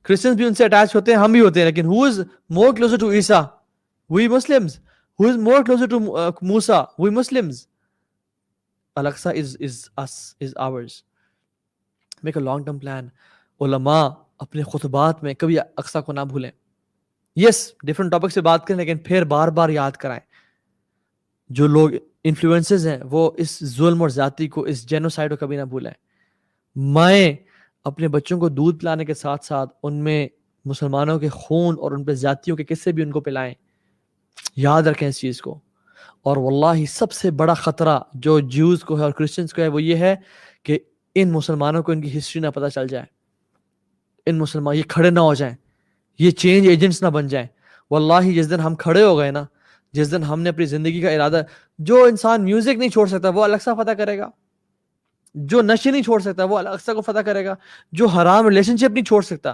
کرسچنز بھی ان سے اٹیچ ہوتے ہیں، ہم بھی ہوتے ہیں، لیکن who is more closer to Isa? we Muslims. who is more closer to Musa? we Muslims. Al-Aqsa is us, is ours. Make a long term plan. علماء اپنے خطبات میں کبھی اقصی کو نہ بھولیں. یس ڈفرنٹ ٹاپک سے بات کریں، لیکن پھر بار بار یاد کرائیں. جو لوگ انفلوئنسز ہیں وہ اس ظلم اور زیادتی کو، اس جینوسائیڈ کو کبھی نہ بھولیں. مائیں اپنے بچوں کو دودھ پلانے کے ساتھ ساتھ ان میں مسلمانوں کے خون اور ان پہ زیادتیوں کے قصے بھی ان کو پلائیں. یاد رکھیں اس چیز کو. اور واللہ سب سے بڑا خطرہ جو جیوز کو ہے اور کرسچنز کو ہے وہ یہ ہے کہ ان مسلمانوں کو ان کی ہسٹری نہ پتہ چل جائے. ان مسلمان یہ کھڑے نہ ہو جائیں، یہ چینج ایجنٹس نہ بن جائیں. واللہ جس دن ہم کھڑے ہو گئے نا، جس دن ہم نے اپنی زندگی کا ارادہ، جو انسان میوزک نہیں چھوڑ سکتا وہ الاقصی فتح کرے گا، جو نشے نہیں چھوڑ سکتا وہ الاقصی کو فتح کرے گا، جو حرام ریلیشن شپ نہیں چھوڑ سکتا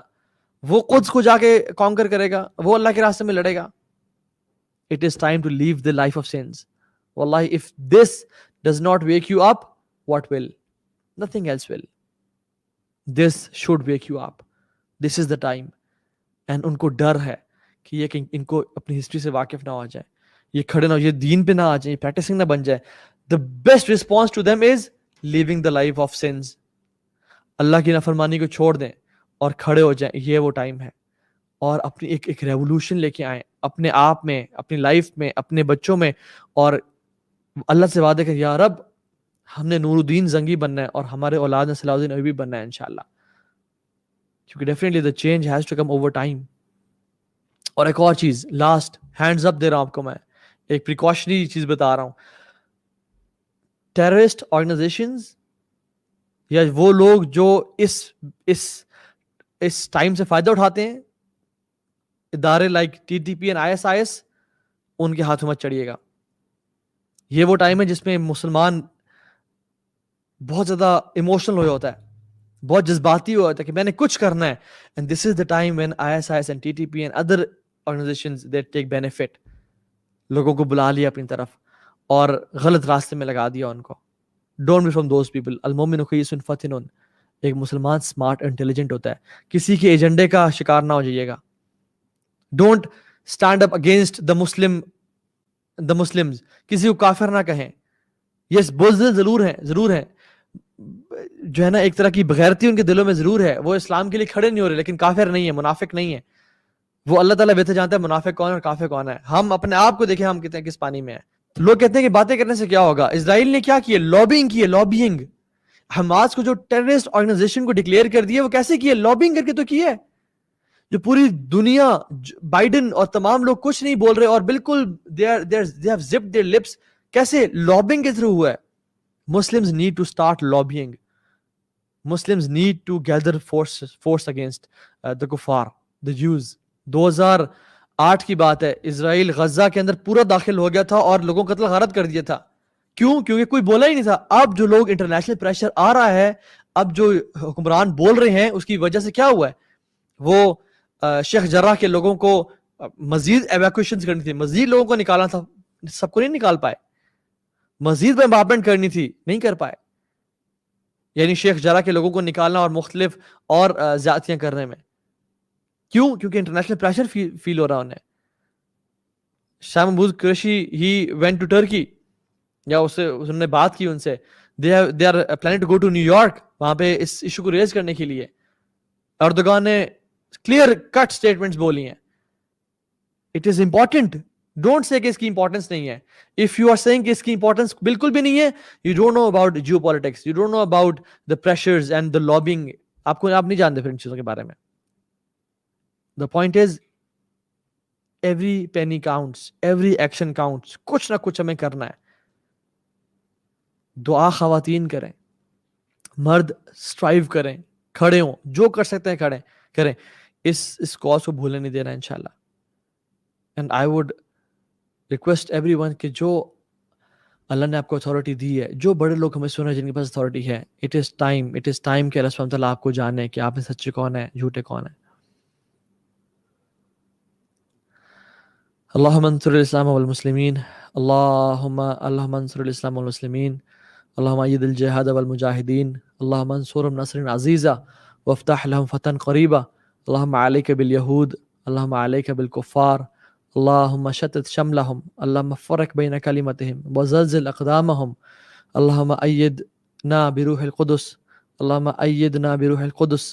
وہ قدس کو جا کے کانکر کرے گا، وہ اللہ کے راستے میں لڑے گا. It is time to leave the life of sins. Wallahi, if this does not wake you up, what will? Nothing else will. This should wake you up. This is the time. And ان کو ڈر ہے کہ یہ کہ ان کو اپنی history سے واقف نہ ہو جائے، یہ کھڑے نہ ہو، یہ دین پہ نہ آ جائیں، یہ پریکٹسنگ نہ بن جائے. The best response to them is living the life of sins. اللہ کی نافرمانی کو چھوڑ دیں اور کھڑے ہو جائیں. یہ وہ ٹائم ہے. اور اپنی ایک ریولوشن لے کے آئیں اپنے آپ میں، اپنی لائف میں، اپنے بچوں میں، اور اللہ سے وعدے کہ یا رب ہم نے نور الدین زنگی بننا ہے اور ہمارے اولاد نے صلاح الدین ایوبی بننا ہے انشاءاللہ. کیونکہ definitely the change has to come over time. اور ایک اور چیز لاسٹ ہینڈز اپ دے رہا ہوں آپ کو، میں ایک پریکاشنری چیز بتا رہا ہوں. ٹیررسٹ آرگنائزیشنز یا وہ لوگ جو اس ٹائم سے فائدہ اٹھاتے ہیں، ادارے لائک TTP and ISIS، ان کے ہاتھوں مت چڑھیے گا. یہ وہ ٹائم ہے جس میں مسلمان بہت زیادہ ایموشنل ہو ہوتا ہے، بہت جذباتی ہوا ہوتا ہے کہ میں نے کچھ کرنا ہے. and this is the time when ISIS and TTP and other organizations they take benefit. لوگوں کو بلا لیا اپنی طرف اور غلط راستے میں لگا دیا ان کو. don't be from those people. المؤمن خیس فتن. ایک مسلمان سمارٹ انٹیلیجنٹ ہوتا ہے، کسی کے ایجنڈے کا شکار نہ ہو جائیے گا. Don't stand up against the Muslims. کسی کو کافر نہ کہیں. یس بزدل ضرور ہیں جو ہے نا، ایک طرح کی بغیرتی ان کے دلوں میں ضرور ہے، وہ اسلام کے لیے کھڑے نہیں ہو رہے، لیکن کافر نہیں ہے، منافق نہیں ہے. وہ اللہ تعالیٰ بہتر جانتا ہے منافق کون ہے اور کافر کون ہے. ہم اپنے آپ کو دیکھیں ہم کتنے کس پانی میں ہیں. لوگ کہتے ہیں کہ باتیں کرنے سے کیا ہوگا. اسرائیل نے کیا کیا؟ لابینگ کی ہے. حماس کو جو ٹیررسٹ آرگنائزیشن کو ڈکلیئر کر دیا وہ کیسے کیا؟ لابنگ کر کے تو کیا ہے. جو پوری دنیا بائیڈن اور تمام لوگ کچھ نہیں بول رہے اور بالکل they have zipped their lips. کیسے؟ لابنگ کے تھرو ہوا ہے. Muslims need to start lobbying. Muslims need to gather force against the kuffar, the Jews. 2008 کی بات ہے, اسرائیل غزہ کے اندر پورا داخل ہو گیا تھا اور لوگوں کو قتل غارت کر دیا تھا. کیوں؟ کیونکہ کوئی بولا ہی نہیں تھا. اب جو لوگ انٹرنیشنل پریشر آ رہا ہے, اب جو حکمران بول رہے ہیں, اس کی وجہ سے کیا ہوا ہے؟ وہ شیخ جراح کے لوگوں کو مزید ایویکویشن کرنی تھی, مزید لوگوں کو نکالنا تھا, سب کو نہیں نکال پائے. مزید بمبارمنٹ کرنی تھی, نہیں کر پائے. یعنی شیخ جراح کے لوگوں کو نکالنا اور مختلف اور زیادتیاں کرنے میں. کیوں؟ کیونکہ انٹرنیشنل پریشر فیل ہو رہا انہیں. Shah Mahmood Qureshi he went to Turkey, یا انہوں نے بات کی ان سے. They are planning to go to New York, وہاں پہ اس ایشو کو ریز کرنے کے لیے. اردوغان نے کلیئر کٹ سٹیٹمنٹس بولی ہیں. It is important, don't say کہ اس کی امپورٹنس نہیں ہے. اف یو آر سیئنگ کہ اس کی امپورٹنس بالکل بھی نہیں ہے, you don't know about geopolitics, you don't know about the pressures and the lobbying. آپ نہیں جانتے پھر ان چیزوں کے بارے میں. The point is every penny counts, every action counts. کچھ نہ کچھ ہمیں کرنا ہے. دعا خواتین کریں, مرد اسٹرائیو کریں, کھڑے ہوں, جو کر سکتے ہیں کھڑے کریں. اس کاز کو بھولنے نہیں دینا انشاءاللہ. And I would request every one کہ جو اللہ نے آپ کو اتھارٹی دی ہے, جو بڑے لوگ ہمیں سنا جن کے پاس اتھارٹی ہے, اٹ از ٹائم کہ اللہ سبحانہ تعالیٰ آپ کو جانے کہ آپ میں سچے کون ہیں, جھوٹے کون ہیں. اللہم انصر الاسلام والمسلمین, اللہم انصر الاسلام والمسلمین, اللہم اید الجہاد والمجاہدین, اللہم انصرهم نصر عزیزا وافتح لهم فتحا قریبا, اللہم علیک بالیہود, اللہم علیک بالکفار, اللہم شتت شملهم, اللہم فرق بین کلمتهم وزلزل اقدامهم, اللہم ایدنا بروح القدس, اللہم ایدنا بروح القدس,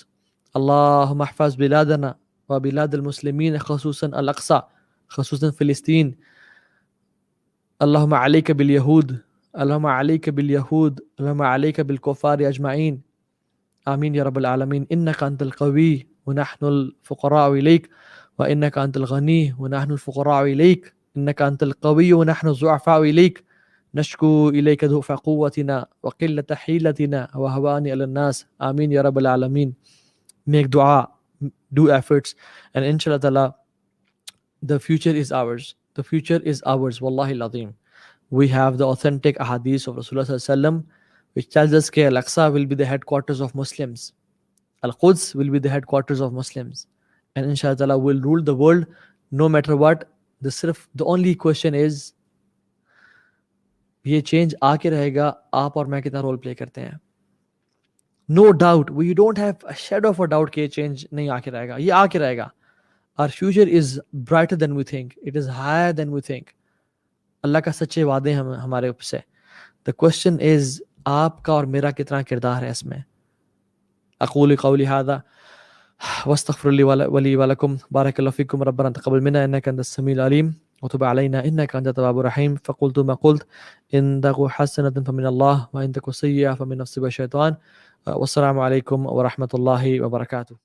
اللہم احفظ بلادنا وبلاد المسلمین خصوصا الاقصی, خصوصا فلسطین. اللہم علیک بالیہود, اللہم علیک بالیہود, اللہم علیک بالکفار اجمعین, آمین یا رب العالمین. انک انت القوی ونحن الفقراء الیک, وانک انت الغنی ونحن الفقراء الیک, انک انت القوی ونحن الضعفاء الیک, نشکو الیک ضعف قوتنا وقلت حیلتنا وهوان علی الناس, آمین یا رب العالمین. Make dua, do efforts, and inshallah ta'ala the future is ours. The future is ours. Wallahi al-Azim. We have the authentic ahadith of Rasulullah sallallahu alaihi wasallam which tells us that Al-Aqsa will be the headquarters of Muslims. Al-Quds will be the headquarters of Muslims. And inshallah ta'ala will rule the world no matter what. The only question is, یہ change آ کے رہے گا, آپ اور میں کتنا role play کرتے ہیں. No doubt, we don't have a shadow of a doubt کہ یہ چینج نہیں آ کے رہے گا, یہ آ کے رہے گا. Our future is brighter than we think. It is higher than we think. اللہ کا سچے وعدے ہیں ہمارے اوپر سے. The question is آپ کا اور میرا کتنا کردار ہے اس میں. اقول قولی هذا واستغفر لي ولكم. بارك الله فيكم. ربنا تقبل منا انك انت السميع العليم وتب علينا انك انت التواب الرحيم. فقلت ما قلت, ان تك حسنة فمن الله وان تك سيئة فمن نفسك والشيطان. والسلام عليكم ورحمة الله وبركاته.